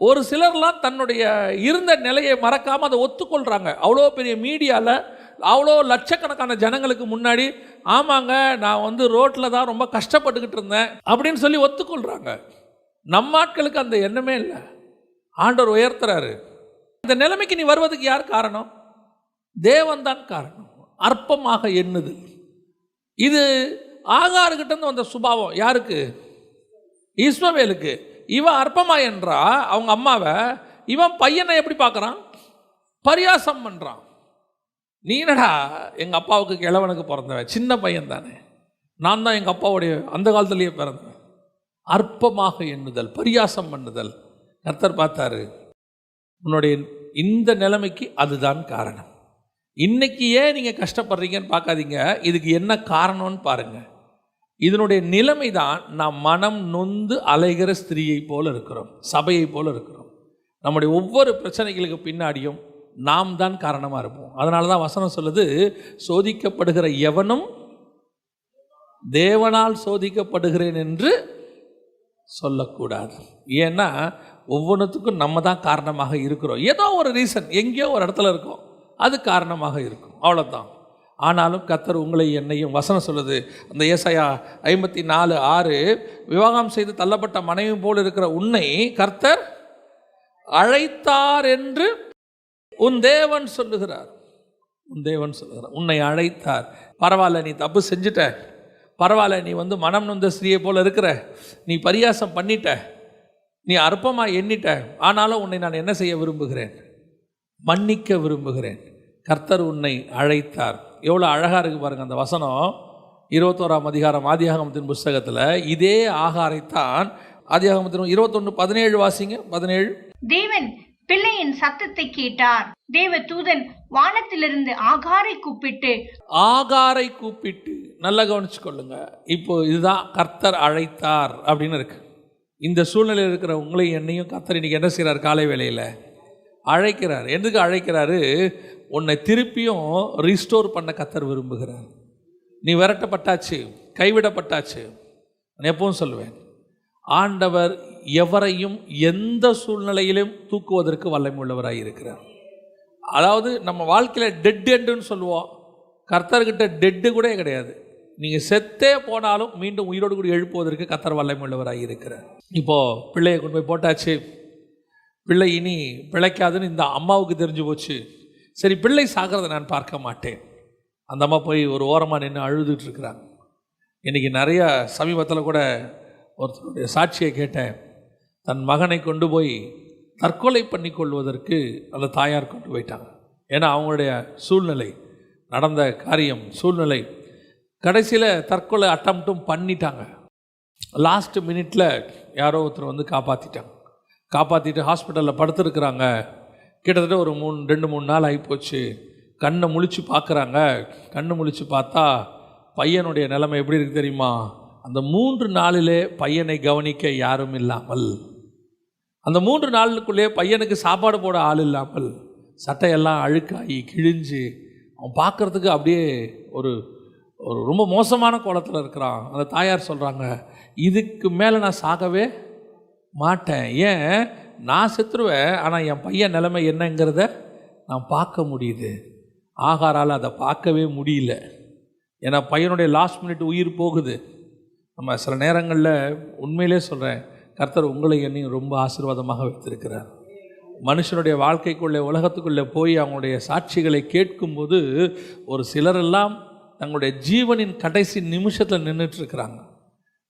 ஒரு சிலர்லாம் தன்னுடைய இருந்த நிலையை மறக்காமல் அதை ஒத்துக்கொள்கிறாங்க. அவ்வளோ பெரிய மீடியாவில் அவ்வளோ லட்சக்கணக்கான ஜனங்களுக்கு முன்னாடி, ஆமாங்க நான் வந்து ரோட்டில் தான் ரொம்ப கஷ்டப்பட்டுக்கிட்டு இருந்தேன் அப்படின்னு சொல்லி ஒத்துக்கொள்கிறாங்க. நம்ம ஆட்களுக்கு அந்த எண்ணமே இல்லை. ஆண்டவர் உயர்த்துறாரு. இந்த நிலைமைக்கு நீ வருவதுக்கு யார் காரணம்? தேவன் தான் காரணம். அற்பமாக எண்ணுது. இது ஆகாருக்கிட்டேருந்து வந்த சுபாவம். யாருக்கு? இஸ்மவேலுக்கு. இவன் அற்பமா என்றா அவங்க அம்மாவை, இவன் பையனை எப்படி பார்க்குறான்? பரியாசம் பண்ணுறான். நீ என்னடா எங்கள் அப்பாவுக்கு கிழவனுக்கு பிறந்தவன், சின்ன பையன் தானே, நான் தான் எங்கள் அப்பாவுடைய அந்த காலத்திலேயே பிறந்தவன். அற்பமாக எண்ணுதல், பரியாசம் பண்ணுதல். கர்த்தர் பார்த்தாரு, உன்னுடைய இந்த நிலைமைக்கு அதுதான் காரணம். இன்னைக்கு ஏன் நீங்கள் கஷ்டப்படுறீங்கன்னு பார்க்காதீங்க, இதுக்கு என்ன காரணம்னு பாருங்கள். இதனுடைய நிலைமை தான் நாம் மனம் நொந்து அலைகிற ஸ்திரீயை போல இருக்கிறோம், சபையை போல இருக்கிறோம். நம்முடைய ஒவ்வொரு பிரச்சனைகளுக்கு பின்னாடியும் நாம் தான் காரணமாக இருப்போம். அதனால தான் வசனம் சொல்லுது, சோதிக்கப்படுகிற எவனும் தேவனால் சோதிக்கப்படுகிறேன் என்று சொல்லக்கூடாது. ஏன்னா ஒவ்வொன்றுத்துக்கும் நம்ம தான் காரணமாக இருக்கிறோம். ஏதோ ஒரு ரீசன் எங்கேயோ ஒரு இடத்துல இருக்கும், அது காரணமாக இருக்கும், அவ்வளோதான். ஆனாலும் கர்த்தர் உங்களை என்னையும், வசனம் சொல்லுது அந்த ஏசாயா 54:6, விவாகம் செய்து தள்ளப்பட்ட மனைவி போல் இருக்கிற உன்னை கர்த்தர் அழைத்தார் என்று உன் தேவன் சொல்லுகிறார். உன் தேவன் சொல்லுகிறார், உன்னை அழைத்தார். பரவாயில்ல, நீ தப்பு செஞ்சுட்ட, பரவாயில்ல, நீ வந்து மனம் நொந்த ஸ்திரீயை போல் இருக்கிற, நீ பரியாசம் பண்ணிட்ட, நீ அற்பமாக எண்ணிட்ட, ஆனாலும் உன்னை நான் என்ன செய்ய விரும்புகிறேன்? மன்னிக்க விரும்புகிறேன். கர்த்தர் உன்னை அழைத்தார். எவ்வளோ அழகாக இருக்குது பாருங்கள் அந்த வசனம். 21ஆம் அதிகாரம் ஆதியாகமத்தின் புஸ்தகத்தில் இதே ஆகாரைத்தான், ஆதியாகமத்தின் 21:17 வாசிங்க. 17. தேவன் பிள்ளையின் சத்தத்தை கேட்டார். தேவ தூதன் வானத்திலிருந்து ஆகாரை கூப்பிட்டு, நல்லா கவனிச்சு கொள்ளுங்க. இப்போ இதுதான் கர்த்தர் அழைத்தார் அப்படின்னு இருக்கு. இந்த சூழ்நிலையில் இருக்கிற உங்களை என்னையும் கர்த்தர் இன்னைக்கு என்ன செய்கிறார்? காலை வேளையில் அழைக்கிறார். எதுக்கு அழைக்கிறாரு? உன்னை திருப்பியும் ரீஸ்டோர் பண்ண கர்த்தர் விரும்புகிறார். நீ விரட்டப்பட்டாச்சு, கைவிடப்பட்டாச்சு. நான் எப்பவும் சொல்லுவேன், ஆண்டவர் எவரையும் எந்த சூழ்நிலையிலும் தூக்குவதற்கு வல்லமை உள்ளவராக இருக்கிறார். அதாவது நம்ம வாழ்க்கையில் டெட் எண்டுன்னு சொல்லுவோம், கர்த்தர்கிட்ட டெட்டு கூட கிடையாது. நீங்கள் செத்தே போனாலும் மீண்டும் உயிரோடு கூட எழுப்புவதற்கு கர்த்தர் வல்லமை உள்ளவராக இருக்கிறார். இப்போது பிள்ளையை கொண்டு போய் போட்டாச்சு, பிள்ளை இனி பிழைக்காதுன்னு இந்த அம்மாவுக்கு தெரிஞ்சு போச்சு. சரி, பிள்ளை சாகிறத நான் பார்க்க மாட்டேன். அந்த அம்மா போய் ஒரு ஓரமாக நின்று அழுதுட்டுருக்குறாங்க. இன்றைக்கி நிறையா சமீபத்தில் கூட ஒருத்தருடைய சாட்சியை கேட்டேன். தன் மகனை கொண்டு போய் தற்கொலை பண்ணி கொள்வதற்கு அந்த தாயார் கொண்டு போயிட்டாங்க. ஏன்னா அவங்களுடைய சூழ்நிலை, நடந்த காரியம், சூழ்நிலை, கடைசியில் தற்கொலை அட்டம்ப்டும் பண்ணிட்டாங்க. லாஸ்ட் மினிட்டில் யாரோ ஒருத்தர் வந்து காப்பாற்றிட்டு ஹாஸ்பிட்டலில் படுத்துருக்குறாங்க. கிட்டத்தட்ட ஒரு 2-3 நாள் ஆகிப்போச்சு. கண்ணை முழிச்சு பார்க்குறாங்க. கண்ணு முழிச்சு பார்த்தா பையனுடைய நிலைமை எப்படி இருக்குது தெரியுமா? அந்த 3 நாளிலே பையனை கவனிக்க யாரும் இல்லாமல், அந்த 3 நாளுக்குள்ளே பையனுக்கு சாப்பாடு போட ஆள் இல்லாமல், சட்டையெல்லாம் அழுக்காகி கிழிஞ்சு அவன் பார்க்குறதுக்கு அப்படியே ஒரு ரொம்ப மோசமான கோலத்தில் இருக்கிறான். அந்த தாயார் சொல்கிறாங்க, இதுக்கு மேலே நான் சாகவே மாட்டேன். ஏன்? நான் செத்துருவேன், ஆனால் என் பையன் நிலைமை என்னங்கிறத நான் பார்க்க முடியுது. ஆகாரால் அதை பார்க்கவே முடியல. ஏன்னா பையனுடைய லாஸ்ட் மினிட் உயிர் போகுது. நம்ம சில நேரங்களில் உண்மையிலே சொல்கிறேன், கர்த்தர் உங்களை என்னையும் ரொம்ப ஆசீர்வாதமாக வைத்திருக்கிறார். மனுஷனுடைய வாழ்க்கைக்குள்ளே, உலகத்துக்குள்ளே போய் அவங்களுடைய சாட்சிகளை கேட்கும்போது ஒரு சிலரெல்லாம் தங்களுடைய ஜீவனின் கடைசி நிமிஷத்தில் நின்றுட்டுருக்கிறாங்க.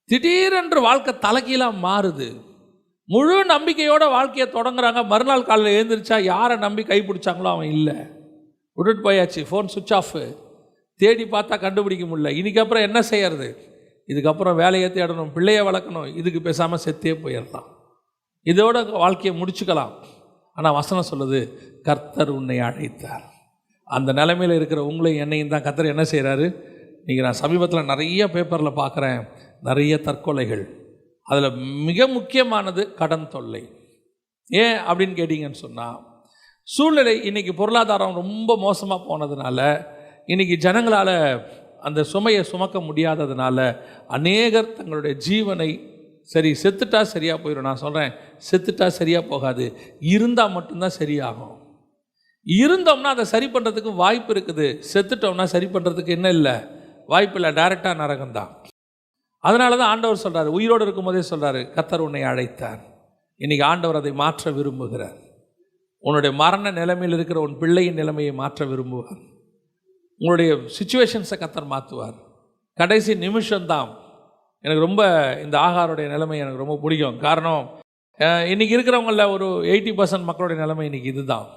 திடீரென்று வாழ்க்கை தலைகீழாக மாறுது. முழு நம்பிக்கையோட வாழ்க்கையை தொடங்குறாங்க. மறுநாள் காலையில் எழுந்திரிச்சா யாரை நம்பி கைப்பிடிச்சாங்களோ அவன் இல்லை, விட்டுட்டு போயாச்சு. ஃபோன் சுவிட்ச் ஆஃப். தேடி பார்த்தா கண்டுபிடிக்க முடியல. இன்னைக்கு அப்புறம் என்ன செய்யறது? இதுக்கப்புறம் வேலையை தேடணும், பிள்ளையை வளர்க்கணும். இதுக்கு பேசாமல் செத்தே போயிடலாம், இதோட வாழ்க்கையை முடிச்சுக்கலாம். ஆனால் வசனம் சொல்லுது, கர்த்தர் உன்னை அழைத்தார். அந்த நிலைமையில் இருக்கிற உங்களையும் என்னையும் தான் கர்த்தர் என்ன செய்கிறாரு? இன்றைக்கி நான் சமீபத்தில் நிறைய பேப்பரில் பார்க்குறேன், நிறைய தற்கொலைகள். அதில் மிக முக்கியமானது கடன் தொல்லை. ஏன் அப்படின்னு கேட்டிங்கன்னு சொன்னால், சூழ்நிலை இன்றைக்கி பொருளாதாரம் ரொம்ப மோசமாக போனதுனால, இன்றைக்கி ஜனங்களால் அந்த சுமையை சுமக்க முடியாததுனால அநேகர் தங்களுடைய ஜீவனை, சரி செத்துட்டா சரியாக போயிடும். நான் சொல்கிறேன், செத்துட்டா சரியாக போகாது, இருந்தால் மட்டும்தான் சரியாகும். இருந்தோம்னா அதை சரி பண்ணுறதுக்கு வாய்ப்பு இருக்குது. செத்துட்டோம்னா சரி பண்ணுறதுக்கு என்ன இல்லை, வாய்ப்பு இல்லை, டைரெக்டாக நரகம்தான். அதனால தான் ஆண்டவர் சொல்கிறார், உயிரோடு இருக்கும்போதே சொல்கிறாரு, கர்த்தர் உன்னை அழைத்தார். இன்றைக்கி ஆண்டவர் அதை மாற்ற விரும்புகிறார். உன்னுடைய மரண நிலைமையில் இருக்கிற உன் பிள்ளையின் நிலைமையை மாற்ற விரும்புவார். உங்களுடைய சிச்சுவேஷன்ஸை கர்த்தர் மாற்றுவார். கடைசி நிமிஷம்தான். எனக்கு ரொம்ப இந்த ஆகாருடைய நிலைமை எனக்கு ரொம்ப பிடிக்கும். காரணம், இன்றைக்கி இருக்கிறவங்கள ஒரு 80% மக்களுடைய நிலைமை இன்றைக்கி இதுதான்.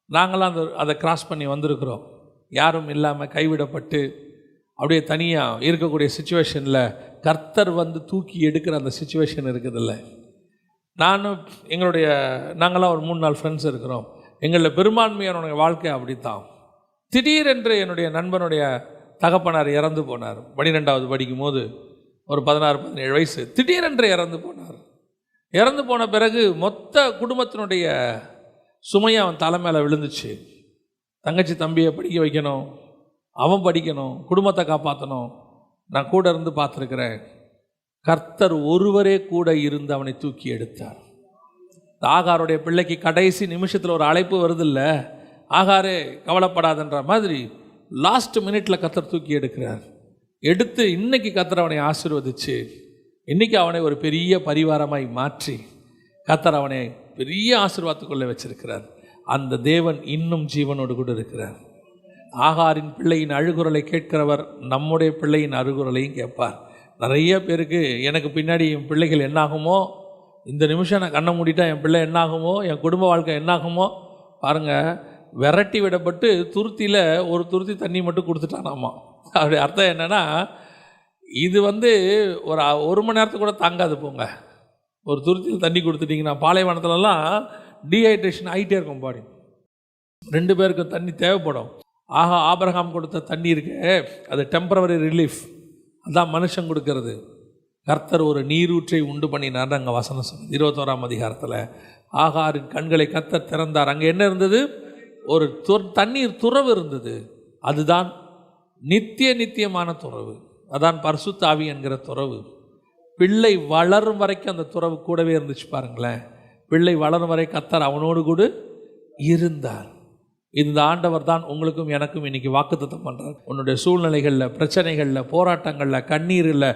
நாங்களாம் அதை கிராஸ் பண்ணி வந்திருக்கிறோம். யாரும் இல்லாமல் கைவிடப்பட்டு அப்படியே தனியாக இருக்கக்கூடிய சிச்சுவேஷனில் கர்த்தர் வந்து தூக்கி எடுக்கிற அந்த சிச்சுவேஷன் இருக்குதில்ல. நாங்களாம் ஒரு 3-4 ஃப்ரெண்ட்ஸ் இருக்கிறோம். எங்களில் பெரும்பான்மையான வாழ்க்கை அப்படித்தான். திடீரென்று என்னுடைய நண்பனுடைய தகப்பனார் இறந்து போனார். 12வது படிக்கும் போது, ஒரு 16-17 வயசு. திடீரென்று இறந்து போனார். இறந்து போன பிறகு மொத்த குடும்பத்தினுடைய சுமையை அவன் தலை மேலே விழுந்துச்சு. தங்கச்சி தம்பியை படிக்க வைக்கணும், அவன் படிக்கணும், குடும்பத்தை காப்பாற்றணும். நான் கூட இருந்து பார்த்துருக்கிறேன். கர்த்தர் ஒருவரே கூட இருந்து அவனை தூக்கி எடுத்தார். ஆகாருடைய பிள்ளைக்கு கடைசி நிமிஷத்தில் ஒரு அழைப்பு வருதில்ல, ஆகாரே கவலைப்படாதன்ற மாதிரி லாஸ்ட் மினிட்ல கர்த்தர் தூக்கி எடுக்கிறார். எடுத்து இன்னைக்கு கர்த்தர் அவனை ஆசீர்வதிச்சு, இன்னைக்கு அவனை ஒரு பெரிய பரிவாரமாய் மாற்றி கர்த்தர் அவனை பெரிய ஆசீர்வாதத்துக்குள்ளே வச்சிருக்கிறார். அந்த தேவன் இன்னும் ஜீவனோடு கூட இருக்கிறார். ஆகாரின் பிள்ளையின் அழுகுரலை கேட்கிறவர் நம்முடைய பிள்ளையின் அழுகுரலையும் கேட்பார். நிறைய பேருக்கு எனக்கு பின்னாடி என் பிள்ளைகள் என்னாகுமோ, இந்த நிமிஷம் நான் கண்ணை மூடிட்டா என் பிள்ளை என்னாகுமோ, என் குடும்ப வாழ்க்கை என்னாகுமோ பாருங்கள். விரட்டி விடப்பட்டு துருத்தியில் ஒரு துருத்தி தண்ணி மட்டும் கொடுத்துட்டானாமா. அப்படி அர்த்தம் என்னென்னா, இது ஒரு மணி நேரத்துக்கு கூட தாங்காது போங்க. ஒரு துருத்தியில் தண்ணி கொடுத்துட்டிங்கன்னா, பாலைவனத்துலலாம் டீஹைட்ரேஷன் ஆகிட்டே இருக்கும் பாடி. 2 பேருக்கு தண்ணி தேவைப்படும். ஆபிரகாம் கொடுத்த தண்ணி இருக்கு, அது டெம்பரவரி ரிலீஃப். அதான் மனுஷன் கொடுக்கறது. கர்த்தர் ஒரு நீரூற்றை உண்டு பண்ணினார். அங்கே வசனம் சொன்னது 21ஆம் அதிகாரத்தில். ஆகாரின் கண்களை கர்த்தர் திறந்தார். அங்கே என்ன இருந்தது? ஒரு தண்ணீர் துறவு இருந்தது. அதுதான் நித்தியமான துறவு. அதான் பரிசுத்த ஆவி என்கிற துறவு. பிள்ளை வளரும் வரைக்கும் அந்த துறவு கூடவே இருந்துச்சு பாருங்களேன். பிள்ளை வளரும் வரை கர்த்தர் அவனோடு கூட இருந்தார். இந்த ஆண்டவர் தான் உங்களுக்கும் எனக்கும் இன்னைக்கு வாக்குத்தத்தம் பண்ணுறார். உன்னுடைய சூழ்நிலைகளில், பிரச்சனைகளில், போராட்டங்களில், கண்ணீரில்,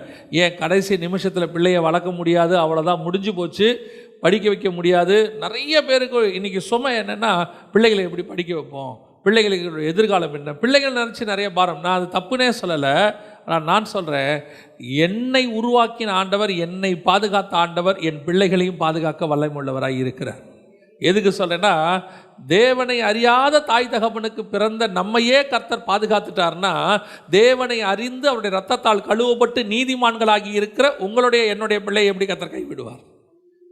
ஏன் கடைசி நிமிஷத்தில் பிள்ளையை வளர்க்க முடியாது, அவ்வளோதான் முடிஞ்சு போச்சு, படிக்க வைக்க முடியாது. நிறைய பேருக்கு இன்றைக்கி சுமை என்னென்னா, பிள்ளைகளை எப்படி படிக்க வைப்போம், பிள்ளைகளுக்கு எதிர்காலம் என்ன, பிள்ளைகள் நினச்சி நிறைய பாரம். நான் அது தப்புனே சொல்லலை. ஆனால் நான் சொல்கிறேன், என்னை உருவாக்கின ஆண்டவர், என்னை பாதுகாத்த ஆண்டவர் என் பிள்ளைகளையும் பாதுகாக்க வல்லமையுள்ளவராக இருக்கிறார். எதுக்கு சொல்கிறேன்னா, தேவனை அறியாத தாய் தகப்பனுக்கு பிறந்த நம்மையே கர்த்தர் பாதுகாத்துட்டார்னா, தேவனை அறிந்து அவருடைய இரத்தத்தால் கழுவப்பட்டு நீதிமான்களாகி இருக்கிற உங்களுடைய என்னுடைய பிள்ளையை எப்படி கர்த்தர் கைவிடுவார்?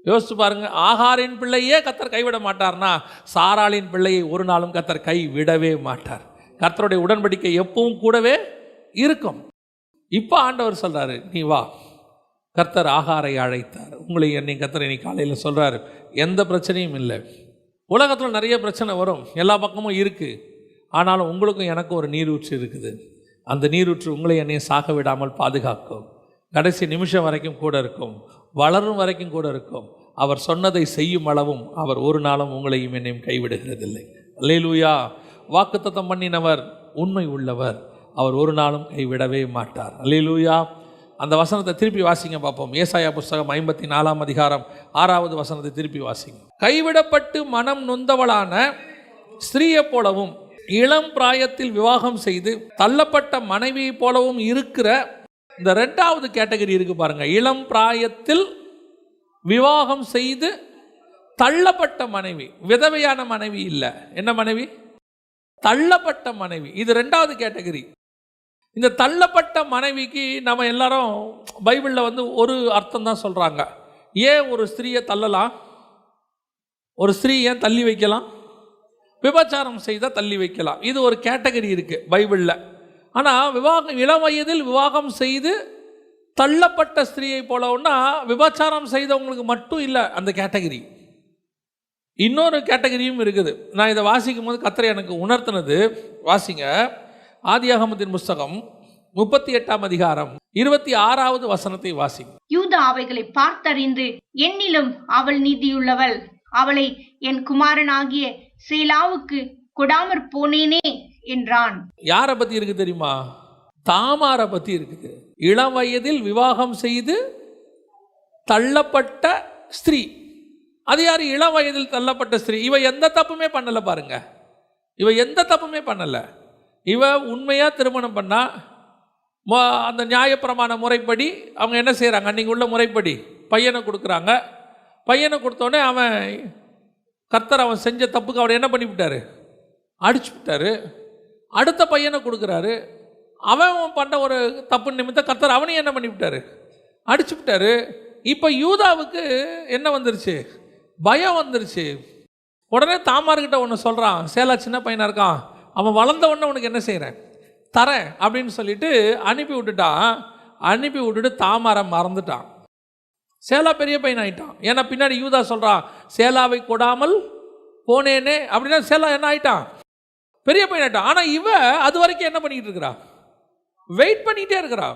யோசிச்சு பாருங்க. ஆகாரின் பிள்ளையே கர்த்தர் கைவிட மாட்டார்னா, சாராளின் பிள்ளையை ஒரு நாளும் கர்த்தர் கைவிடவே மாட்டார். கர்த்தருடைய உடன்படிக்கை எப்பவும் கூடவே இருக்கும். இப்போ ஆண்டவர் சொல்றாரு, நீ வா. கர்த்தர் ஆகாரை அழைத்தார். உங்களை என்னை கர்த்தர் இன்னைக்கு காலையில் சொல்றாரு, எந்த பிரச்சனையும் இல்லை. உலகத்தில் நிறைய பிரச்சனை வரும், எல்லா பக்கமும் இருக்குது. ஆனாலும் உங்களுக்கும் எனக்கும் ஒரு நீரூற்று இருக்குது. அந்த நீரூற்று உங்களை என்னையும் சாக விடாமல் பாதுகாக்கும். கடைசி நிமிஷம் வரைக்கும் கூட இருக்கும், வளரும் வரைக்கும் கூட இருக்கும். அவர் சொன்னதை செய்யும் அளவும் அவர் ஒரு நாளும் உங்களையும் என்னையும் கைவிடுகிறதில்லை. அல்லேலூயா. வாக்குத்தத்தம் பண்ணினவர் உண்மை உள்ளவர், அவர் ஒரு நாளும் கைவிடவே மாட்டார். அல்லேலூயா. அந்த வசனத்தை திருப்பி வாசிங்க பார்ப்போம். ஏசாயா புஸ்தகம் 54ஆம் அதிகாரம் 6வது வசனத்தை திருப்பி வாசிங்க. கைவிடப்பட்டு மனம் நொந்தவளான ஸ்திரீயை போலவும், இளம் பிராயத்தில் விவாகம் செய்து தள்ளப்பட்ட மனைவியை போலவும் இருக்கிற இந்த ரெண்டாவது கேட்டகரி இருக்கு பாருங்க, இளம் பிராயத்தில் விவாகம் செய்து தள்ளப்பட்ட மனைவி, விதவையான மனைவி இல்லை, என்ன மனைவி? தள்ளப்பட்ட மனைவி. இது ரெண்டாவது கேட்டகரி. இந்த தள்ளப்பட்ட மனைவிக்கு நம்ம எல்லாரும் பைபிளில் ஒரு அர்த்தம் தான் சொல்கிறாங்க. ஏன் ஒரு ஸ்திரீயை தள்ளலாம்? ஒரு ஸ்திரீ ஏன் தள்ளி வைக்கலாம்? விபச்சாரம் செய்தால் தள்ளி வைக்கலாம். இது ஒரு கேட்டகரி இருக்குது பைபிளில். ஆனால் இளம் வயதில் விவாகம் செய்து தள்ளப்பட்ட ஸ்திரீயை போலன்னா விபச்சாரம் செய்தவங்களுக்கு மட்டும் இல்லை அந்த கேட்டகரி, இன்னொரு கேட்டகரியும் இருக்குது. நான் இதை வாசிக்கும் போது கர்த்தர் எனக்கு உணர்த்தினது, வாசிங்க ஆதியாகமத்தின் புஸ்தகம் 38ஆம் அதிகாரம் 26வது வசனத்தை வாசிங்க. யூதா அவைகளை பார்த்தறிந்து, என்னிலும் அவள் நீதியுள்ளவள், அவளை என் குமாரனாகிய சேலாவுக்கு கொடாமற் போனேனே என்றான். யாரை பத்தி இருக்கு தெரியுமா? தாமாரை பத்தி இருக்குது. இளம் வயதில் விவாகம் செய்து தள்ளப்பட்ட ஸ்திரீ. அது யார்? இளம் வயதில் தள்ளப்பட்ட ஸ்திரீ. இவ எந்த தப்புமே பண்ணல பாருங்க, இவ எந்த தப்புமே பண்ணல. இவ உண்மையா திருமணம் பண்ணா அந்த நியாயப்பிரமாண முறைப்படி அவங்க என்ன செய்கிறாங்க, அன்றைக்கி உள்ள முறைப்படி பையனை கொடுக்குறாங்க. பையனை கொடுத்தோடனே அவன் கர்த்தர் அவன் செஞ்ச தப்புக்கு அவனை என்ன பண்ணிவிட்டாரு? அடிச்சு விட்டாரு. அடுத்த பையனை கொடுக்குறாரு. அவன் பண்ண ஒரு தப்பு நிமித்தம் கர்த்தர் அவனையும் என்ன பண்ணிவிட்டாரு? அடிச்சு விட்டாரு. இப்போ யூதாவுக்கு என்ன வந்துருச்சு? பயம் வந்துருச்சு. உடனே தாமார்கிட்ட ஒன்று சொல்கிறான், சேலா சின்ன பையனாக இருக்கான், அவன் வளர்ந்த உடனே உனக்கு என்ன செய்கிறேன், தரேன் அப்படின்னு சொல்லிட்டு அனுப்பி விட்டுட்டான். அனுப்பி விட்டுட்டு தாமாரை மறந்துட்டான். சேலா பெரிய பையன் ஆகிட்டான். ஏன்னா பின்னாடி யூதா சொல்கிறான், சேலாவை கொடாமல் போனேனே அப்படின்னா சேலா என்ன ஆகிட்டான்? பெரிய பையன் ஆகிட்டான். ஆனால் இவ அது வரைக்கும் என்ன பண்ணிக்கிட்டு இருக்கிறா? வெயிட் பண்ணிகிட்டே இருக்கிறா.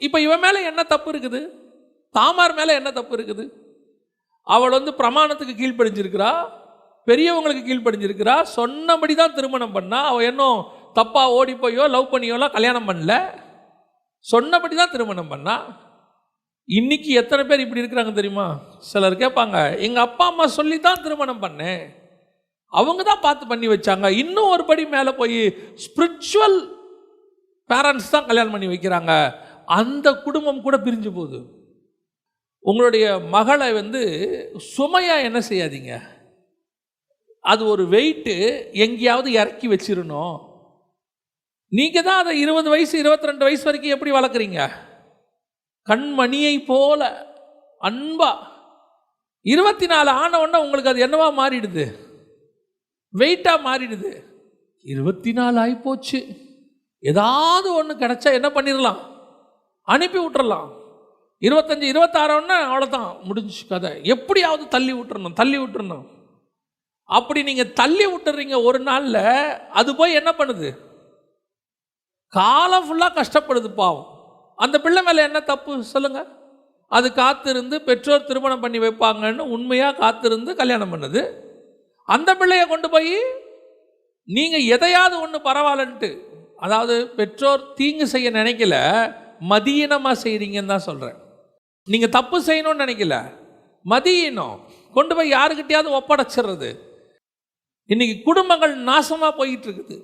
இப்போ இவன் மேலே என்ன தப்பு இருக்குது? தாமார் மேலே என்ன தப்பு இருக்குது? அவள் பிரமாணத்துக்கு கீழ்ப்படிஞ்சிருக்கிறா, பெரியவங்களுக்கு கீழ்ப்படிஞ்சிருக்கிறா, சொன்னபடி தான் திருமணம் பண்ணா. அவள் இன்னும் தப்பாக ஓடி போயோ லவ் பண்ணியோலாம் கல்யாணம் பண்ணல, சொன்னபடி தான் திருமணம் பண்ணா. இன்னைக்கு எத்தனை பேர் இப்படி இருக்கிறாங்க தெரியுமா? சிலர் கேட்பாங்க, எங்கள் அப்பா அம்மா சொல்லி தான் திருமணம் பண்ணேன், அவங்க தான் பார்த்து பண்ணி வச்சாங்க. இன்னும் ஒரு படி மேலே போய் ஸ்பிரிச்சுவல் பேரண்ட்ஸ் தான் கல்யாணம் பண்ணி வைக்கிறாங்க. அந்த குடும்பம் கூட பிரிஞ்சு போகுது. உங்களுடைய மகளை சுமையாக என்ன செய்யாதீங்க. அது ஒரு வெயிட்டு எங்கேயாவது இறக்கி வச்சிடணும். நீங்கள் தான் அதை 20 வயசு 22 வயசு வரைக்கும் எப்படி வளர்க்குறீங்க? கண்மணியை போல அன்பா. 24 ஆன உடனே உங்களுக்கு அது என்னவா மாறிடுது? வெயிட்டாக மாறிடுது. 24 ஆகிப்போச்சு, ஏதாவது ஒன்று கிடைச்சா என்ன பண்ணிடலாம்? அனுப்பி விட்டுறலாம். 25 26 அவ்வளோதான், முடிஞ்சு கதை. எப்படியாவது தள்ளி விட்டுறணும். அப்படி நீங்கள் தள்ளி விட்டுறீங்க ஒரு நாளில், அது போய் என்ன பண்ணுது? காலம் ஃபுல்லாக கஷ்டப்படுது பாவம். அந்த பிள்ளை மேலே என்ன தப்பு சொல்லுங்க? அது காத்திருந்து பெற்றோர் திருமணம் பண்ணி வைப்பாங்கன்னு உண்மையாக காத்திருந்து கல்யாணம் பண்ணுது. அந்த பிள்ளையை கொண்டு போய் நீங்கள் எதையாவது ஒன்று பரவாயில்லன்ட்டு, அதாவது பெற்றோர் தீங்கு செய்ய நினைக்கல, மதியினமாக செய்கிறீங்கன்னு தான் சொல்கிறேன். நீங்கள் தப்பு செய்யணும்னு நினைக்கல, மதியினம் கொண்டு போய் யாருக்கிட்டையாவது ஒப்படைச்சிடுறது. இன்னைக்கு குடும்பங்கள் நாசமாக போயிட்டு இருக்குது.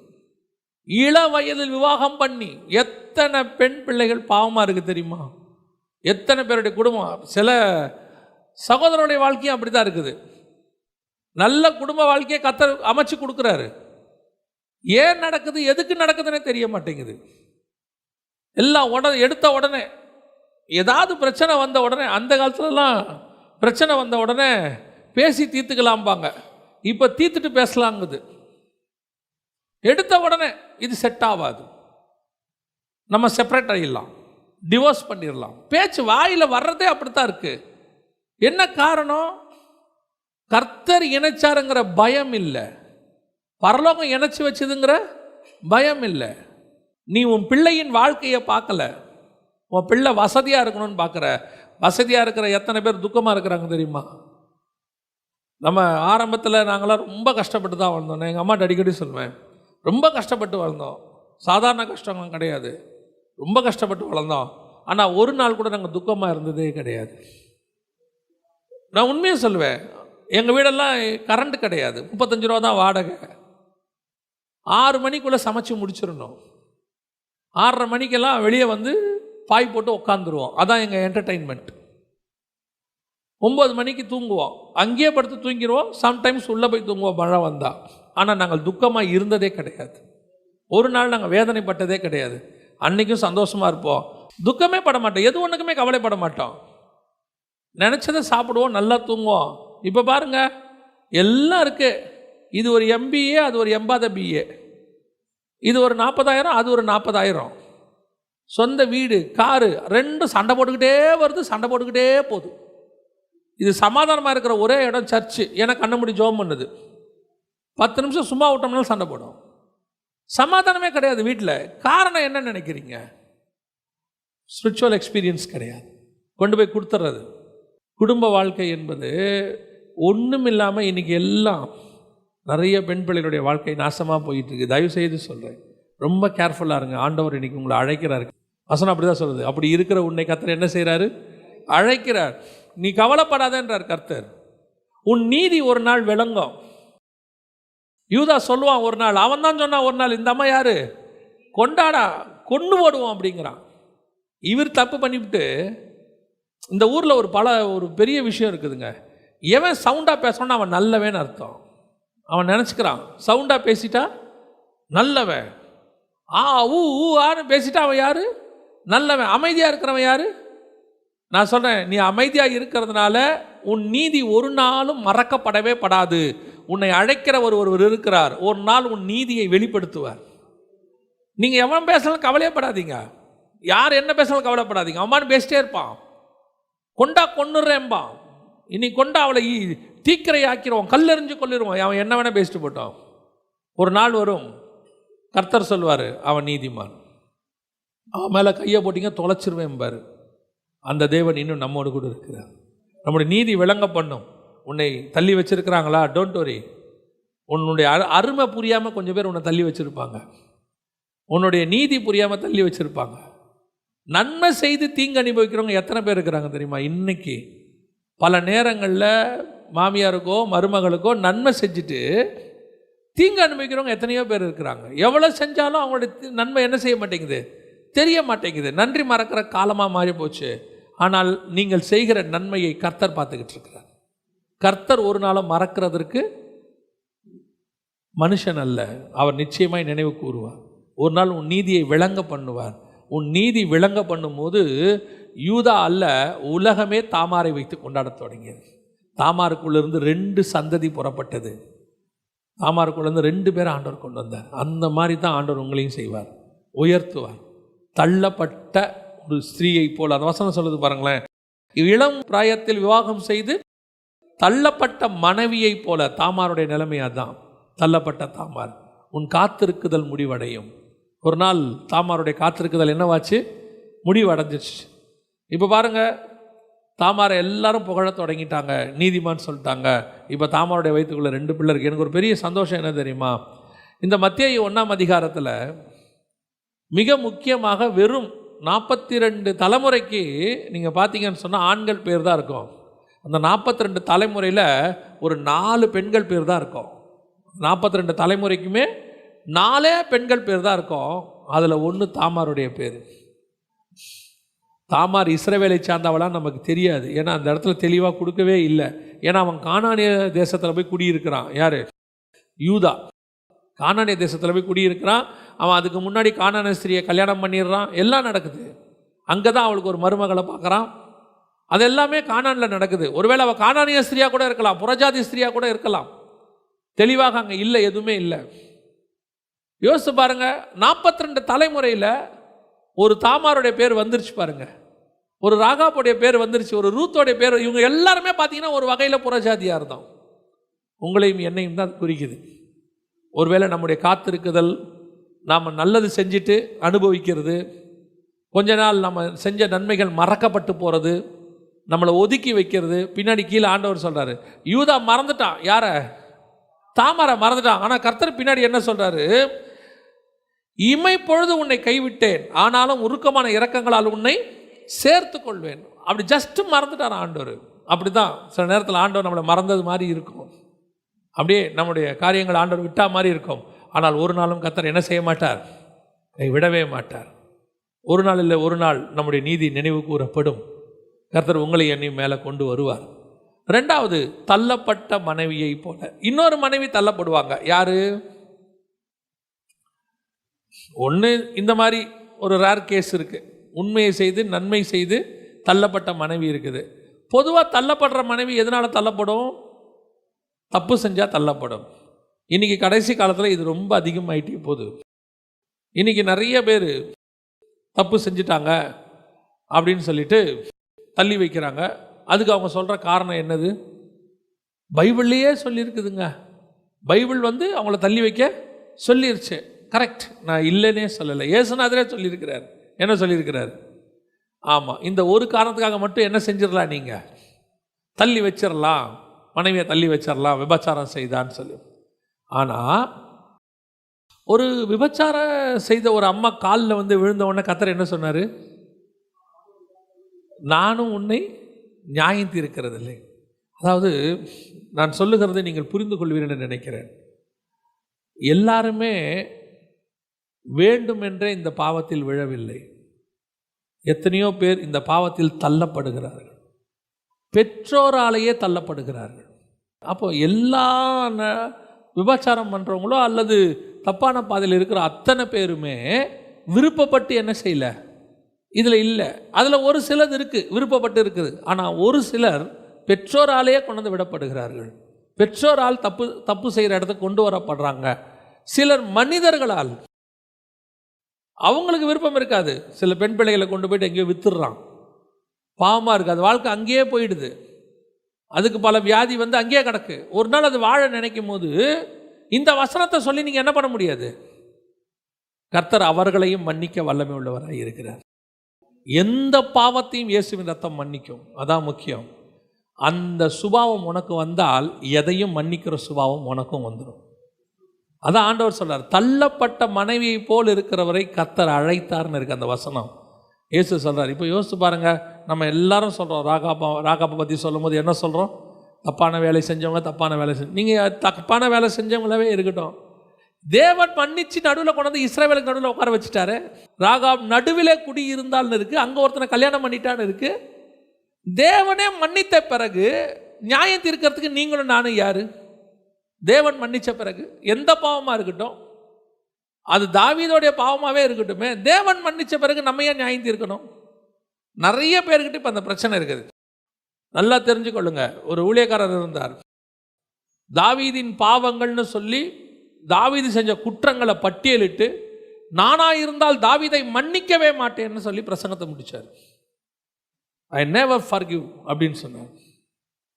இள வயதில் விவாகம் பண்ணி எத்தனை பெண் பிள்ளைகள் பாவமாக இருக்குது தெரியுமா? எத்தனை பேருடைய குடும்பம், சில சகோதரருடைய வாழ்க்கையும் அப்படி தான் இருக்குது. நல்ல குடும்ப வாழ்க்கையை கர்த்தர் அமைச்சு கொடுக்குறாரு. ஏன் நடக்குது, எதுக்கு நடக்குதுன்னே தெரிய மாட்டேங்குது. எல்லாம் எடுத்த உடனே ஏதாவது பிரச்சனை வந்த உடனே, அந்த காலத்துலலாம் பிரச்சனை வந்த உடனே பேசி தீர்த்துக்கலாம்பாங்க. இப்போ தீர்த்துட்டு பேசலாங்குது. எடுத்த உடனே இது செட் ஆகாது, நம்ம செப்பரேட் ஆகிடலாம், டிவோர்ஸ் பண்ணிடலாம். பேச்சு வாயில் வர்றதே அப்படித்தான் இருக்கு. என்ன காரணம்? கர்த்தர் இணைச்சாருங்கிற பயம் இல்லை, பரலோகம் இணைச்சி வச்சதுங்கிற பயம் இல்லை. நீ உன் பிள்ளையின் வாழ்க்கையை பார்க்கல, உன் பிள்ளை வசதியாக இருக்கணும்னு பார்க்குற. வசதியாக இருக்கிற எத்தனை பேர் துக்கமாக இருக்கிறாங்க தெரியுமா? நம்ம ஆரம்பத்தில் நாங்களாம் ரொம்ப கஷ்டப்பட்டு தான் வளர்ந்தோம். எங்கள் அம்மாட்ட அடிக்கடி சொல்லுவேன், ரொம்ப கஷ்டப்பட்டு வளர்ந்தோம், சாதாரண கஷ்டம் கிடையாது, ரொம்ப கஷ்டப்பட்டு வளர்ந்தோம். ஆனால் ஒரு நாள் கூட நாங்கள் துக்கமாக இருந்ததே கிடையாது. நான் உண்மையை சொல்லுவேன், எங்கள் வீடெல்லாம் கரண்ட் கிடையாது, 35 ரூபா தான் வாடகை. 6 மணிக்குள்ளே சமைச்சு முடிச்சிடணும். 6:30 மணிக்கெல்லாம் வெளியே பாய் போட்டு உட்காந்துருவோம். அதான் எங்கள் என்டர்டெயின்மெண்ட். 9 மணிக்கு தூங்குவோம், அங்கேயே படுத்து தூங்கிடுவோம். சம்டைம்ஸ் உள்ளே போய் தூங்குவோம் மழை வந்தால். ஆனால் நாங்கள் துக்கமாக இருந்ததே கிடையாது. ஒரு நாள் நாங்கள் வேதனைப்பட்டதே கிடையாது. அன்றைக்கும் சந்தோஷமாக இருப்போம், துக்கமே பட மாட்டோம், எது ஒன்றுக்குமே கவலைப்பட மாட்டோம். நினச்சதை சாப்பிடுவோம், நல்லா தூங்குவோம். இப்போ பாருங்கள், எல்லாம் இருக்குது. இது ஒரு MBA, அது ஒரு எம்பாத BA. இது ஒரு 40,000, அது ஒரு 40,000. சொந்த வீடு, காரு, ரெண்டும் சண்டை போட்டுக்கிட்டே வருது, சண்டை போட்டுக்கிட்டே போகுது. இது சமாதானமாக இருக்கிற ஒரே இடம் சர்ச்சு. ஏன்னா கண்ண மூடி ஜெபம் பண்ணுது. 10 நிமிஷம் சும்மா விட்டோம்னாலும் சண்டை போடும். சமாதானமே கிடையாது வீட்டில். காரணம் என்ன நினைக்கிறீங்க? ஸ்பிரிச்சுவல் எக்ஸ்பீரியன்ஸ் கிடையாது, கொண்டு போய் கொடுத்துட்றது. குடும்ப வாழ்க்கை என்பது ஒன்றும் இல்லாமல் இன்றைக்கி எல்லாம் நிறைய பெண் பிள்ளைகளுடைய வாழ்க்கை நாசமாக போயிட்டுருக்கு. தயவுசெய்து சொல்கிறேன், ரொம்ப கேர்ஃபுல்லாக இருங்க. ஆண்டவர் இன்றைக்கி உங்களை அழைக்கிறாரு. வசனம் அப்படி தான் சொல்லுது. அப்படி இருக்கிற உன்னை கர்த்தர் என்ன செய்கிறாரு? அழைக்கிறார். நீ கவலைப்படாதேன்றார் கர்த்தர். உன் நீதி ஒரு நாள் விளங்கும். யூதா சொல்லுவான் ஒரு நாள், அவன் தான் சொன்னான் ஒரு நாள், இந்த அம்மா யாரு கொண்டாடா, கொண்டு போடுவோம் அப்படிங்கிறான். இவர் தப்பு பண்ணிவிட்டு, இந்த ஊரில் ஒரு பெரிய விஷயம் இருக்குதுங்க. எவன் சவுண்டாக பேசணும்னா அவன் நல்லவன் அர்த்தம். அவன் நினச்சிக்கிறான் சவுண்டாக பேசிட்டா நல்லவன், ஆன்னு பேசிட்டா அவன் யாரு? நல்லவன். அமைதியாக இருக்கிறவன் யாரு? நான் சொல்கிறேன், நீ அமைதியாக இருக்கிறதுனால உன் நீதி ஒரு நாளும் மறக்கப்படவே படாது. உன்னை அழைக்கிறவர் ஒருவர் இருக்கிறார், ஒரு நாள் உன் நீதியை வெளிப்படுத்துவார். நீங்கள் எவன் பேசலாம் கவலையப்படாதீங்க, யார் என்ன பேசலாம் கவலைப்படாதீங்க. அவன் பேசிட்டே இருப்பான், கொண்டா கொன்னுறேன்பான். இன்னைக்கு கொண்டா அவளை தீக்கிரை ஆக்கிடுவோம், கல்லெறிஞ்சு கொள்ளிடுவோம். அவன் என்ன வேணால் பேசிட்டு போட்டான். ஒரு நாள் வரும், கர்த்தர் சொல்வார், அவன் நீதிமான், அவன் மேலே கையை போட்டிங்க தொலைச்சிருவேன் பாரு. அந்த தேவன் இன்னும் நம்மோடு கூட இருக்கிறார். நம்முடைய நீதி விளங்க பண்ணும். உன்னை தள்ளி வச்சிருக்கிறாங்களா? Don't worry. உன்னுடைய அருமை புரியாமல் கொஞ்சம் பேர் உன்னை தள்ளி வச்சுருப்பாங்க. உன்னுடைய நீதி புரியாமல் தள்ளி வச்சுருப்பாங்க. நன்மை செய்து தீங்கு அனுபவிக்கிறவங்க எத்தனை பேர் இருக்கிறாங்க தெரியுமா? இன்னைக்கு பல நேரங்களில் மாமியாருக்கோ மருமகளுக்கோ நன்மை செஞ்சுட்டு தீங்கு அனுபவிக்கிறவங்க எத்தனையோ பேர் இருக்கிறாங்க. எவ்வளோ செஞ்சாலும் அவங்களுடைய நன்மை என்ன செய்ய மாட்டேங்குது, தெரிய மாட்டேங்குது. நன்றி மறக்கிற காலமாக மாறி போச்சு. ஆனால் நீங்கள் செய்கிற நன்மையை கர்த்தர் பார்த்துக்கிட்டு இருக்கிறார். கர்த்தர் ஒரு நாளும் மறக்கிறதற்கு மனுஷன் அல்ல, அவர் நிச்சயமாய் நினைவு கூறுவார். ஒரு நாள் உன் நீதியை விளங்க பண்ணுவார். உன் நீதி விளங்க பண்ணும்போது யூதா அல்ல, உலகமே தாமாரை வைத்து கொண்டாட தொடங்கியது. தாமாருக்குள்ளேருந்து 2 சந்ததி புறப்பட்டது. தாமாருக்குள்ளேருந்து 2 பேர் ஆண்டவர் கொண்டு வந்தார். அந்த மாதிரி தான் ஆண்டவர் உங்களையும் செய்வார், உயர்த்துவார். தள்ளப்பட்ட ஒரு ஸ்திரீயை போல் அந்த வசனம் சொல்லுது பாருங்களேன். இளம் பிராயத்தில் விவாகம் செய்து தள்ளப்பட்ட மனைவியை போல தாமாருடைய நிலைமையாக தான். தள்ளப்பட்ட தாமார், உன் காத்திருக்குதல் முடிவடையும். ஒரு நாள் தாமாருடைய காத்திருக்குதல் என்னவாச்சு? முடிவடைஞ்சிச்சு. இப்போ பாருங்கள், தாமாரை எல்லாரும் புகழ தொடங்கிட்டாங்க, நீதிமான் சொல்லிட்டாங்க. இப்போ தாமாருடைய வயிற்றுக்குள்ளே 2 பிள்ளை இருக்குது. எனக்கு ஒரு பெரிய சந்தோஷம் என்ன தெரியுமா? இந்த மத்தேயு 1ஆம் அதிகாரத்தில் மிக முக்கியமாக வெறும் 42 தலைமுறைக்கு நீங்கள் பார்த்தீங்கன்னு சொன்னால் ஆண்கள் பேர் தான் இருக்கும். அந்த 42 தலைமுறையில் ஒரு 4 பெண்கள் பேர் தான் இருக்கும். 42 தலைமுறைக்குமே 4 பெண்கள் பேர் தான் இருக்கும். அதில் 1 தாமாருடைய பேர். தாமார் இஸ்ரவேலை சார்ந்தவளான்னு நமக்கு தெரியாது, ஏன்னா அந்த இடத்துல தெளிவாக கொடுக்கவே இல்லை. ஏன்னா அவன் கானானிய தேசத்தில் போய் குடியிருக்கிறான். யார்? யூதா. கானானிய தேசத்தில் போய் குடியிருக்கிறான். அவன் அதுக்கு முன்னாடி கானானிய ஸ்திரியை கல்யாணம் பண்ணிடுறான். எல்லாம் நடக்குது. அங்கே தான் அவளுக்கு ஒரு மருமகளை பார்க்குறான். அது எல்லாமே கானானில் நடக்குது. ஒருவேளை அவள் கானானிய ஸ்திரியாக கூட இருக்கலாம், புறஜாதி ஸ்திரியாக கூட இருக்கலாம். தெளிவாக அங்கே இல்லை, எதுவுமே இல்லை. யோசிச்சு பாருங்க, 42 தலைமுறையில் ஒரு தாமாருடைய பேர் வந்துருச்சு பாருங்க, ஒரு ராகாப்புடைய பேர் வந்துருச்சு, ஒரு ரூத்தோடைய பேர். இவங்க எல்லாருமே பார்த்தீங்கன்னா ஒரு வகையில் புறஜாதியாக இருந்தோம். உங்களையும் என்னையும் தான் குறிக்குது. ஒருவேளை நம்முடைய காத்திருக்குதல், நாம் நல்லது செஞ்சுட்டு அனுபவிக்கிறது, கொஞ்ச நாள் நம்ம செஞ்ச நன்மைகள் மறக்கப்பட்டு போகிறது, நம்மளை ஒதுக்கி வைக்கிறது. பின்னாடி கீழே ஆண்டவர் சொல்கிறாரு, யூதா மறந்துட்டான், யார? தாமாரை மறந்துட்டான். ஆனால் கர்த்தர் பின்னாடி என்ன சொல்கிறாரு? இமை பொழுது உன்னை கைவிட்டேன், ஆனாலும் உருக்கமான இரக்கங்களால் உன்னை சேர்த்து கொள்வேன். அப்படி ஜஸ்ட்டு மறந்துட்டார் ஆண்டவர். அப்படி தான் சில நேரத்தில் ஆண்டவர் நம்மளை மறந்தது மாதிரி இருக்கும். அப்படியே நம்முடைய காரியங்கள் ஆண்டவர் விட்டா மாதிரி இருக்கும். ஆனால் ஒரு நாளும் கர்த்தர் என்ன செய்ய மாட்டார்? விடவே மாட்டார். ஒரு நாள் இல்லை ஒரு நாள் நம்முடைய நீதி நினைவு கூறப்படும். கர்த்தர் உங்களை என்னையும் மேலே கொண்டு வருவார். ரெண்டாவது, தள்ளப்பட்ட மனைவியை போல இன்னொரு மனைவி தள்ளப்படுவாங்க. யாரு? ஒன்று இந்த மாதிரி ஒரு ரேர் கேஸ் இருக்குது. உண்மையை செய்து நன்மை செய்து தள்ளப்பட்ட மனைவி இருக்குது. பொதுவாக தள்ளப்படுற மனைவி எதனால் தள்ளப்படும்? தப்பு செஞ்சால் தள்ளப்படும். இன்றைக்கி கடைசி காலத்தில் இது ரொம்ப அதிகமாயிட்டே போகுது. இன்றைக்கி நிறைய பேர் தப்பு செஞ்சிட்டாங்க அப்படின்னு சொல்லிட்டு தள்ளி வைக்கிறாங்க. அதுக்கு அவங்க சொல்கிற காரணம் என்னது? பைபிள்லேயே சொல்லியிருக்குதுங்க. பைபிள் அவங்கள தள்ளி வைக்க சொல்லிருச்சு. கரெக்ட், நான் இல்லைன்னே சொல்லலை. இயேசுநாதரே சொல்லியிருக்கிறார். என்ன சொல்லியிருக்கிறார்? ஆமாம், இந்த ஒரு காரணத்துக்காக மட்டும் என்ன செஞ்சிடலாம், நீங்கள் தள்ளி வச்சிடலாம், மனைவியை தள்ளி வச்சிடலாம், விபச்சாரம் செய்தான்னு சொல்லி. ஆனால் ஒரு விபச்சாரம் செய்த ஒரு அம்மா காலில் விழுந்த உடனே கர்த்தர் என்ன சொன்னார்? நானும் உன்னை நியாயம் தீர்க்கிறது இல்லை. அதாவது நான் சொல்லுகிறதை நீங்கள் புரிந்து கொள்வீர்கள் என்று நினைக்கிறேன். எல்லாருமே வேண்டுமென்றே இந்த பாவத்தில் விழவில்லை. எத்தனையோ பேர் இந்த பாவத்தில் தள்ளப்படுகிறார்கள், பெற்றோராலேயே தள்ளப்படுகிறார்கள். அப்போ எல்லா விபச்சாரம் பண்ணுறவங்களோ அல்லது தப்பான பாதையில் இருக்கிற அத்தனை பேருமே விருப்பப்பட்டு என்ன செய்யல, இதில் இல்லை. அதில் ஒரு சிலது இருக்குது, விருப்பப்பட்டு இருக்குது. ஆனால் ஒரு சிலர் பெற்றோராலேயே கொண்டு வந்து விடப்படுகிறார்கள். பெற்றோரால் தப்பு செய்கிற இடத்துக்கு கொண்டு வரப்படுறாங்க. சிலர் மனிதர்களால், அவங்களுக்கு விருப்பம் இருக்காது, சில பெண் பிள்ளைகளை கொண்டு போயிட்டு எங்கேயோ வித்துடுறான். பாவமாக இருக்குது, அது வாழ்க்கை அங்கேயே போயிடுது. அதுக்கு பல வியாதி அங்கேயே கிடக்கு. ஒரு நாள் அது வாழ நினைக்கும் போது இந்த வசனத்தை சொல்லி நீங்கள் என்ன பண்ண முடியாது? கர்த்தர் அவர்களையும் மன்னிக்க வல்லமை உள்ளவராக இருக்கிறார். எந்த பாவத்தையும் இயேசுவின் ரத்தம் மன்னிக்கும். அதான் முக்கியம். அந்த சுபாவம் உனக்கு வந்தால் எதையும் மன்னிக்கிற சுபாவம் உனக்கும் வந்துடும். அதான் ஆண்டவர் சொல்றார், தள்ளப்பட்ட மனைவியை போல் இருக்கிறவரை கர்த்தர் அழைத்தார்னு இருக்கு அந்த வசனம். இயேசு சொல்றார். இப்போ யோசிச்சு பாருங்க, நம்ம எல்லாரும் சொல்கிறோம், ராகாப்பை பற்றி சொல்லும் போது என்ன சொல்கிறோம்? தப்பான வேலை செஞ்சவங்க, தப்பான வேலை நீங்கள் தப்பான வேலை செஞ்சவங்களாவே இருக்கட்டும், தேவன் மன்னிச்சு நடுவில் கொண்டு வந்து இஸ்ரவேலுக்கு நடுவில் உட்கார வச்சுட்டாரு. ராகாப் நடுவிலே குடி இருந்தால்னு இருக்கு, அங்கே ஒருத்தனை கல்யாணம் பண்ணிட்டான்னு இருக்கு. தேவனே மன்னித்த பிறகு நியாயம் தீர்க்கிறதுக்கு நீங்களும் நானும் யாரு? தேவன் மன்னிச்ச பிறகு எந்த பாவமாக இருக்கட்டும், அது தாவீதோடைய பாவமாகவே இருக்கட்டுமே, தேவன் மன்னிச்ச பிறகு நம்ம ஏன் நியாயம் தீர்க்கணும்? நிறைய பேர்கிட்ட இப்போ அந்த பிரச்சனை இருக்குது. நல்லா தெரிஞ்சுக்கொள்ளுங்க. ஒரு ஊழியக்காரர் இருந்தார். தாவீதின் பாவங்கள்னு சொல்லி தாவீது செஞ்ச குற்றங்களை பட்டியலிட்டு, நானா இருந்தால் தாவீதை மன்னிக்கவே மாட்டேன்னு சொல்லி பிரசங்கத்தை முடிச்சார். ஐ நெவர் ஃபர்கிவ் அப்படின்னு சொன்னார்.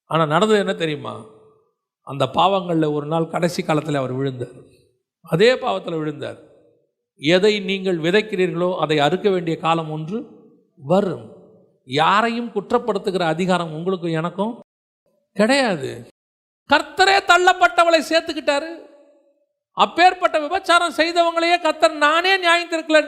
ஆனால் நடந்தது என்ன தெரியுமா? அந்த பாவங்களில் ஒரு நாள் கடைசி காலத்தில் அவர் விழுந்தார். அதே பாவத்தில் விழுந்தார். எதை நீங்கள் விதைக்கிறீர்களோ அதை அறுக்க வேண்டிய காலம் ஒன்று வரும். யாரையும் குற்றப்படுத்துகிற அதிகாரம் உங்களுக்கும் எனக்கும் கிடையாது. கர்த்தரே தள்ளப்பட்டவளை சேர்த்துக்கிட்டாரு. அப்பேற்பட்ட விபச்சாரம் செய்தவங்களையே கர்த்தர் நானே நியாயம் தீர்க்கல.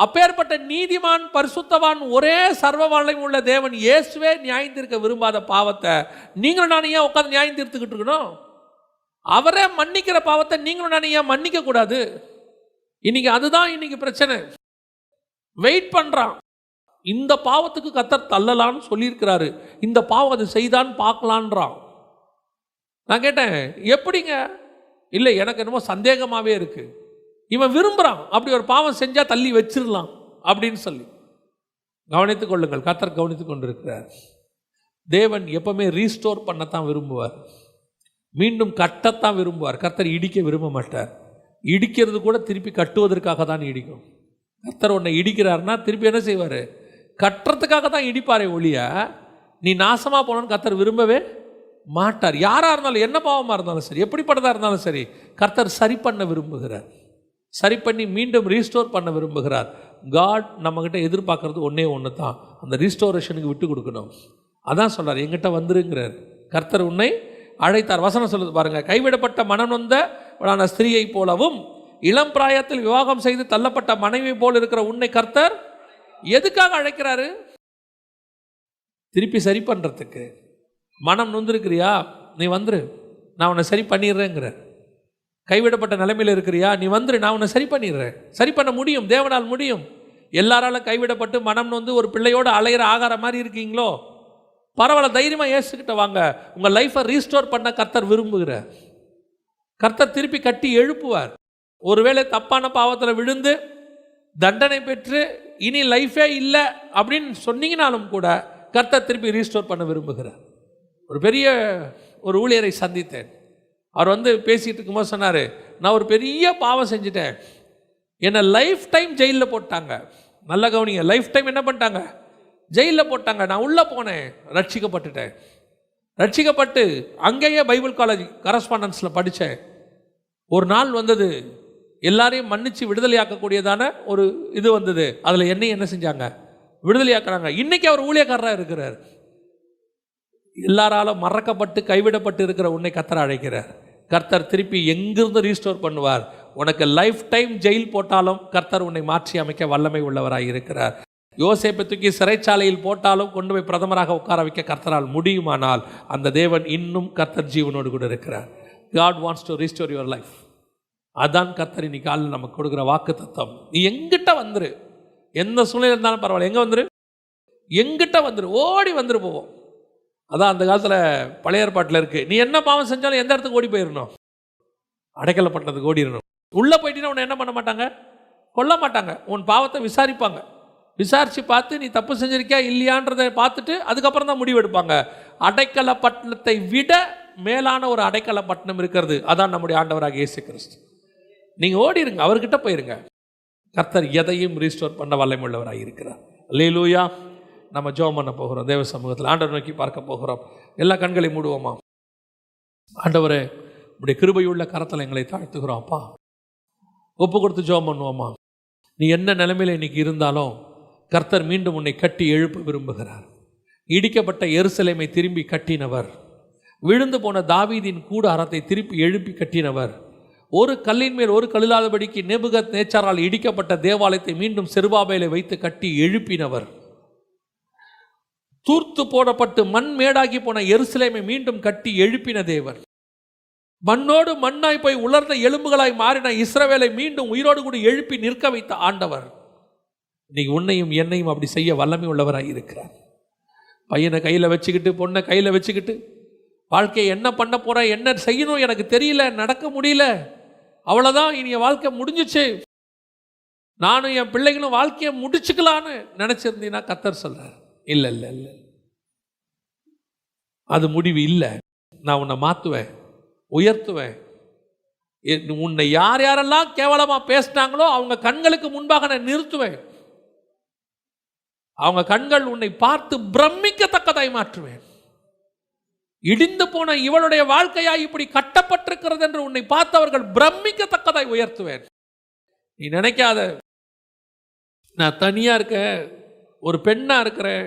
அப்பேற்பட்ட நீதிமான் பரிசுத்தவான் ஒரே சர்வ வல்லமை உள்ள தேவன் இயேசுவே நியாயம் தீர்க்க விரும்பாத பாவத்தை நீங்களும் நானும் ஏன் உட்காந்து நியாயம் தீர்த்துக்கிட்டு இருக்கணும்? அவரே மன்னிக்கிற பாவத்தை நீங்களும் நானும் ஏன் மன்னிக்க கூடாது? இன்னைக்கு அதுதான் இன்னைக்கு பிரச்சனை. வெயிட் பண்றான். இந்த பாவத்துக்கு கர்த்தர் தள்ளலான்னு சொல்லியிருக்கிறாரு, இந்த பாவம் அது செய்தான்னு பார்க்கலான்றான். நான் கேட்டேன், எப்படிங்க? இல்லை, எனக்கு என்னமோ சந்தேகமாகவே இருக்கு. இவன் விரும்புகிறான், அப்படி ஒரு பாவம் செஞ்சால் தள்ளி வச்சிடலாம் அப்படின்னு சொல்லி. கவனித்துக் கொள்ளுங்கள், கர்த்தர் கவனித்துக் கொண்டிருக்கிறார். தேவன் எப்பவுமே ரீஸ்டோர் பண்ணத்தான் விரும்புவார், மீண்டும் கட்டத்தான் விரும்புவார். கர்த்தர் இடிக்க விரும்ப மாட்டார். இடிக்கிறது கூட திருப்பி கட்டுவதற்காக தான் இடிக்கும். கர்த்தர் உன்னை இடிக்கிறார்னா திருப்பி என்ன செய்வார்? கட்டுறதுக்காக தான் இடிப்பாரே ஒழிய நீ நாசமாக போனோன்னு கர்த்தர் விரும்பவே மாட்டார். யாராக இருந்தாலும், என்ன பாவமாக இருந்தாலும் சரி, எப்படிப்பட்டதாக இருந்தாலும் சரி, கர்த்தர் சரி பண்ண விரும்புகிறார். சரி பண்ணி மீண்டும் ரீஸ்டோர் பண்ண விரும்புகிறார். காட் நம்மக்கிட்ட எதிர்பார்க்கறது ஒன்றே ஒன்று தான், அந்த ரீஸ்டோரேஷனுக்கு விட்டு கொடுக்கணும். அதான் சொல்கிறார், எங்கிட்ட வந்துருங்கிறார். கர்த்தர் உன்னை அழைத்தார். வசனம் சொல்லுது பாருங்க, கைவிடப்பட்ட மனம் நொந்த ஸ்திரீயை போலவும் இளம் பிராயத்தில் விவாகம் செய்து தள்ளப்பட்ட மனைவி போல் இருக்கிற உன்னை கர்த்தர் எதுக்காக அழைக்கிறாரு? திருப்பி சரி பண்ணுறதுக்கு. மனம் நொந்திருக்கிறியா, நீ வந்துரு, நான் உன்னை சரி பண்ணிடுறேங்கிற. கைவிடப்பட்ட நிலைமையில் இருக்கிறியா, நீ வந்துரு, நான் உன்னை சரி பண்ணிடுறேன். சரி பண்ண முடியும், தேவனால் முடியும். எல்லாராலும் கைவிடப்பட்டு மனம் நொந்து ஒரு பிள்ளையோடு அலையிற ஆகார மாதிரி இருக்கீங்களோ, பரவாயில்ல, தைரியமாக இயேசுகிட்ட வாங்க. உங்கள் லைஃப்பை ரீஸ்டோர் பண்ண கர்த்தர் விரும்புகிறார். கர்த்தர் திருப்பி கட்டி எழுப்புவார். ஒருவேளை தப்பான பாவத்தில் விழுந்து தண்டனை பெற்று இனி லைஃபே இல்லை அப்படின்னு சொன்னீங்கனாலும் கூட கர்த்தர் திருப்பி ரீஸ்டோர் பண்ண விரும்புகிறார். ஒரு பெரிய ஒரு ஊழியரை சந்தித்தேன். அவர் பேசிகிட்டு இருக்கும்போது சொன்னார், நான் ஒரு பெரிய பாவம் செஞ்சுட்டேன், என்னை லைஃப் டைம் ஜெயிலில் போட்டாங்க. நல்ல கவனிங்க, லைஃப் டைம் என்ன பண்ணிட்டாங்க? ஜெயிலில் போட்டாங்க. நான் உள்ளே போனேன், ரட்சிக்கப்பட்டுட்டேன். ரட்சிக்கப்பட்டு அங்கேயே பைபிள் காலேஜ் கரஸ்பாண்டன்ஸில் படித்தேன். ஒரு நாள் வந்தது, எல்லாரையும் மன்னித்து விடுதலையாக்கக்கூடியதான ஒரு இது வந்தது. அதில் என்னையும் என்ன செஞ்சாங்க? விடுதலையாக்குறாங்க. இன்றைக்கி அவர் ஊழியக்காரராக இருக்கிறார். எல்லாராலும் மறக்கப்பட்டு கைவிடப்பட்டு இருக்கிற உன்னை கர்த்தர் அழைக்கிறார். கர்த்தர் திருப்பி எங்கிருந்து ரீஸ்டோர் பண்ணுவார். உனக்கு லைஃப் டைம் ஜெயில் போட்டாலும் கர்த்தர் உன்னை மாற்றி அமைக்க வல்லமை உள்ளவராக இருக்கிறார். யோசேப்பை தூக்கி சிறைச்சாலையில் போட்டாலும் கொண்டு போய் பிரதமராக உட்கார வைக்க கர்த்தரால் முடியுமானால் அந்த தேவன் இன்னும் கர்த்தர் ஜீவனோடு கூட இருக்கிறார். God wants to restore your life. அதான் கர்த்தர் இன்னைக்கு காலையில் நமக்கு கொடுக்குற வாக்கு தத்துவம். நீ எங்கிட்ட வந்துரு, எந்த சூழ்நிலை இருந்தாலும் பரவாயில்ல, எங்கே வந்துரு? எங்கிட்ட வந்துரு, ஓடி வந்துரு போவோம். அதான் அந்த காலத்தில் பழைய ஏற்பாட்டில் இருக்குது, நீ என்ன பாவம் செஞ்சாலும் எந்த இடத்துக்கு ஓடி போயிடணும்? அடைக்கலப்பட்டதுக்கு ஓடிடணும். உள்ளே போயிட்டீங்கன்னா உன்னை என்ன பண்ண மாட்டாங்க? கொல்ல மாட்டாங்க. உன் பாவத்தை விசாரிப்பாங்க. விசாரித்து பார்த்து நீ தப்பு செஞ்சிருக்கியா இல்லையான்றதை பார்த்துட்டு அதுக்கப்புறம் தான் முடிவு எடுப்பாங்க. அடைக்கலப்பட்டினத்தை விட மேலான ஒரு அடைக்கலப்பட்டினம் இருக்கிறது, அதான் நம்முடைய ஆண்டவராக இயேசு கிறிஸ்து. நீங்கள் ஓடிடுங்க, அவர்கிட்ட போயிருங்க. கர்த்தர் எதையும் ரீஸ்டோர் பண்ண வல்லமை உள்ளவராக இருக்கிறார். அல்லேலூயா. நம்ம ஜெபம் பண்ண போகிறோம். தேவ சமூகத்தில் ஆண்டவர் நோக்கி பார்க்க போகிறோம். எல்லா கண்களை மூடுவோமா? ஆண்டவரே, உடைய கிருபையுள்ள கரத்தில் எங்களை தாழ்த்துகிறோம். அப்பா, ஒப்பு கொடுத்து ஜெபம் பண்ணுவோமா? நீ என்ன நிலைமையில் இன்னைக்கு இருந்தாலும் கர்த்தர் மீண்டும் உன்னை கட்டி எழுப்ப விரும்புகிறார். இடிக்கப்பட்ட எருசலேமை திரும்பி கட்டினவர், விழுந்து போன தாவீதின் கூடாரத்தை திருப்பி எழுப்பி கட்டினவர், ஒரு கல்லின் மேல் ஒரு கல்லில்லாதபடிக்கு நேபுகத் நேச்சாரால் இடிக்கப்பட்ட தேவாலயத்தை மீண்டும் செருபாபேலை வைத்து கட்டி எழுப்பினவர், தூர்த்து போடப்பட்டு மண் மேடாகி போன எருசலேமை மீண்டும் கட்டி எழுப்பின தேவர், மண்ணோடு மண்ணாய் போய் உலர்ந்த எலும்புகளாய் மாறின இஸ்ரவேலை மீண்டும் உயிரோடு கூட எழுப்பி நிற்க வைத்த ஆண்டவர் இன்னைக்கு உன்னையும் என்னையும் அப்படி செய்ய வல்லமை உள்ளவராக இருக்கிறார். பையனை கையில் வச்சுக்கிட்டு, பொண்ணை கையில் வச்சுக்கிட்டு, வாழ்க்கையை என்ன பண்ண போற, என்ன செய்யணும் எனக்கு தெரியல, நடக்க முடியல, அவ்வளோதான், இனி என் வாழ்க்கை முடிஞ்சிச்சு, நானும் என் பிள்ளைகளும் வாழ்க்கையை முடிச்சுக்கலான்னு நினைச்சிருந்தீங்கன்னா கர்த்தர் சொல்றார், இல்லை இல்லை இல்லை, அது முடிவு இல்லை. நான் உன்னை மாற்றுவேன், உயர்த்துவேன். உன்னை யார் யாரெல்லாம் கேவலமாக பேசினாங்களோ அவங்க கண்களுக்கு முன்பாக நான் நிறுத்துவேன். அவங்க கண்கள் உன்னை பார்த்து பிரமிக்கத்தக்கதாய் மாற்றுவேன். இடிந்து போன இவளுடைய வாழ்க்கையா இப்படி கட்டப்பட்டிருக்கிறது என்று உன்னை பார்த்தவர்கள் பிரமிக்கத்தக்கதாய் உயர்த்துவேன். நீ நினைக்காத, நான் தனியா இருக்கேன், ஒரு பெண்ணா இருக்கிறேன்,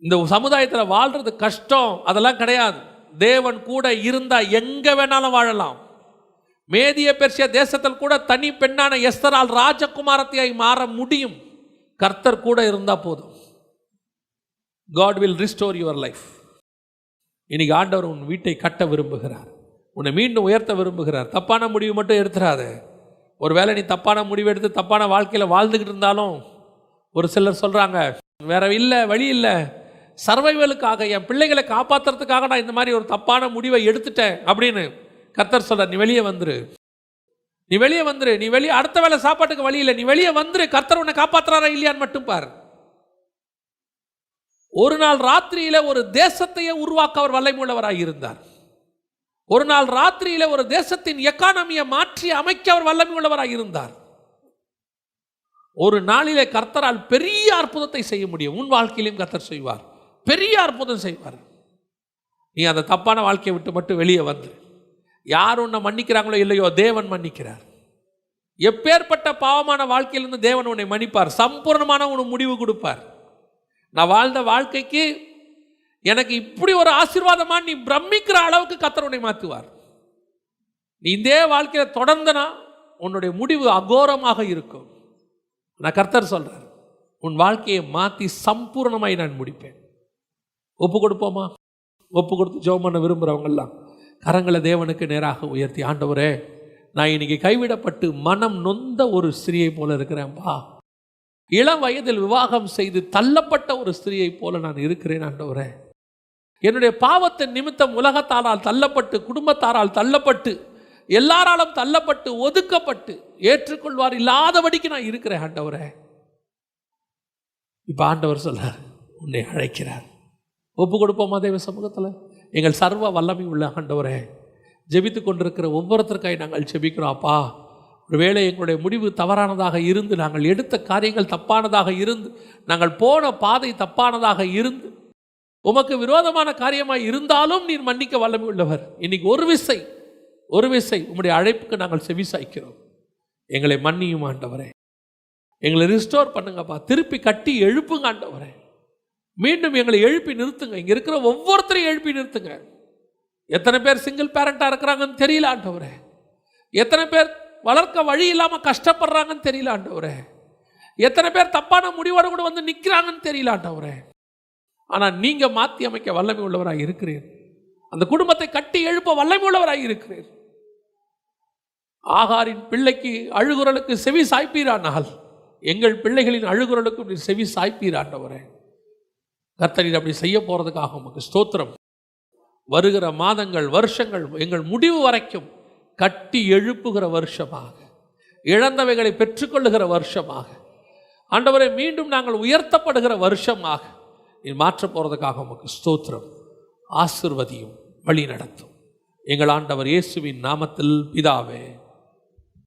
இந்த சமுதாயத்தில் வாழ்றது கஷ்டம், அதெல்லாம் கிடையாது. தேவன் கூட இருந்தா எங்க வேணாலும் வாழலாம். மேதிய பெர்சியா தேசத்தில் கூட தனி பெண்ணான எஸ்தரால் ராஜகுமாரத்தியாய் மாற முடியும். கர்த்தர் கூட இருந்தா போதும். God will restore your life. இன்னைக்கு ஆண்டவர் உன் வீட்டை கட்ட விரும்புகிறார், உன்னை மீண்டும் உயர்த்த விரும்புகிறார். தப்பான முடிவு மட்டும் எடுத்துறாத. ஒருவேளை நீ தப்பான முடிவு எடுத்து தப்பான வாழ்க்கையில் வாழ்ந்துக்கிட்டு இருந்தாலும் ஒரு சிலர் சொல்றாங்க, வேற இல்லை, வழி இல்லை, சர்வைவலுக்காக, என் பிள்ளைகளை காப்பாற்றுறதுக்காக நான் இந்த மாதிரி ஒரு தப்பான முடிவை எடுத்துட்டேன் அப்படின்னு. கர்த்தர் சொல்ற, நீ வெளியே வந்துரு, நீ வெளியே வந்துரு, நீ வெளியே, அடுத்த வேளை சாப்பாட்டுக்கு வழி இல்லை, நீ வெளியே வந்துரு, கர்த்தர் உன்னை காப்பாற்றுறாரா இல்லையான்னு மட்டும் பார். ஒரு நாள் ராத்திரியில ஒரு தேசத்தையே உருவாக்க அவர் வல்லமை உள்ளவராக இருந்தார். ஒரு நாள் ராத்திரியில ஒரு தேசத்தின் எக்கானமியை மாற்றி அமைக்க அவர் வல்லமை உள்ளவராக இருந்தார். ஒரு நாளிலே கர்த்தரால் பெரிய அற்புதத்தை செய்ய முடியும். உன் வாழ்க்கையிலும் கர்த்தர் செய்வார், பெரிய அற்புதம் செய்வார். நீ அந்த தப்பான வாழ்க்கையை விட்டு மட்டும் வெளியே வந்து, யார் உன்னை மன்னிக்கிறாங்களோ இல்லையோ தேவன் மன்னிக்கிறார். எப்பேற்பட்ட பாவமான வாழ்க்கையிலிருந்து தேவன் உன்னை மன்னிப்பார், சம்பூர்ணமான உனக்கு முடிவு கொடுப்பார். நான் வாழ்ந்த வாழ்க்கைக்கு எனக்கு இப்படி ஒரு ஆசீர்வாதமா நீ பிரமிக்கிற அளவுக்கு கர்த்தர் உன்னை மாற்றுவார். நீ இதே வாழ்க்கையில தொடர்ந்தனா உன்னுடைய முடிவு அகோரமாக இருக்கும். நான் கர்த்தர் சொல்றார், உன் வாழ்க்கையை மாற்றி சம்பூர்ணமாய் நான் முடிப்பேன். ஒப்பு கொடுப்போமா? ஒப்பு கொடுத்து ஜெபம் பண்ண விரும்புகிறவங்கெல்லாம் கரங்களை தேவனுக்கு நேராக உயர்த்தி, ஆண்டவரே, நான் இன்னைக்கு கைவிடப்பட்டு மனம் நொந்த ஒரு ஸ்திரியை போல இருக்கிறேன்ப்பா, இளம் வயதில் விவாகம் செய்து தள்ளப்பட்ட ஒரு ஸ்திரீயை போல நான் இருக்கிறேன் ஆண்டவரே. என்னுடைய பாவத்தின் நிமித்தம் உலகத்தாரால் தள்ளப்பட்டு, குடும்பத்தாரால் தள்ளப்பட்டு, எல்லாராலும் தள்ளப்பட்டு, ஒதுக்கப்பட்டு, ஏற்றுக்கொள்வார் இல்லாதபடிக்கு நான் இருக்கிறேன் ஆண்டவரே. இப்ப ஆண்டவர் சொல்றார், உன்னை அழைக்கிறார். ஒப்பு கொடுப்போமா தேவ சமூகத்தில்? எங்கள் சர்வ வல்லமை உள்ள ஆண்டவரே, ஜெபித்து கொண்டிருக்கிற ஒவ்வொருத்தருக்காய் நாங்கள் ஜெபிக்கிறோம். அப்பா, ஒருவேளை எங்களுடைய முடிவு தவறானதாக இருந்து, நாங்கள் எடுத்த காரியங்கள் தப்பானதாக இருந்து, நாங்கள் போன பாதை தப்பானதாக இருந்து, உமக்கு விரோதமான காரியமாக இருந்தாலும் நீர் மன்னிக்க வல்லமை உள்ளவர். இன்னைக்கு ஒரு விசை உம்முடைய அழைப்புக்கு நாங்கள் செவி சாய்க்கிறோம். எங்களை மன்னியும் ஆண்டவரே. எங்களை ரிஸ்டோர் பண்ணுங்கப்பா. திருப்பி கட்டி எழுப்புங்க ஆண்டவரே. மீண்டும் எங்களை எழுப்பி நிறுத்துங்க. இங்கே இருக்கிற ஒவ்வொருத்தரையும் எழுப்பி நிறுத்துங்க. எத்தனை பேர் சிங்கிள் பேரண்டாக இருக்கிறாங்கன்னு தெரியல ஆண்டவரே. எத்தனை பேர் வளர்க்க வழி இல்லாமல் கஷ்டப்படுறாங்கன்னு தெரியல ஆண்டவரே. எத்தனை பேர் தப்பான முடிவோடு கூட வந்து நிற்கிறாங்கன்னு தெரியல ஆண்டவரே. ஆனால் நீங்கள் மாற்றி அமைக்க வல்லமை உள்ளவராக இருக்கிறீர். அந்த குடும்பத்தை கட்டி எழுப்ப வல்லமை உள்ளவராக இருக்கிறீர். ஆகாரின் பிள்ளைக்கு அழுகுரலுக்கு செவி சாய்ப்பீரானால் எங்கள் பிள்ளைகளின் அழுகுரலுக்கு செவி சாய்ப்பீராண்டவரே. கர்த்தர் அப்படி செய்ய போகிறதுக்காக உமக்கு ஸ்தோத்திரம். வருகிற மாதங்கள், வருஷங்கள், எங்கள் முடிவு வரைக்கும் கட்டி எழுப்புகிற வருஷமாக, இழந்தவைகளை பெற்றுக்கொள்ளுகிற வருஷமாக, ஆண்டவரை மீண்டும் நாங்கள் உயர்த்தப்படுகிற வருஷமாக நீ மாற்ற போகிறதுக்காக உமக்கு ஸ்தோத்திரம். ஆசீர்வதியும், வழி நடத்தும். எங்கள் ஆண்டவர் இயேசுவின் நாமத்தில் பிதாவே.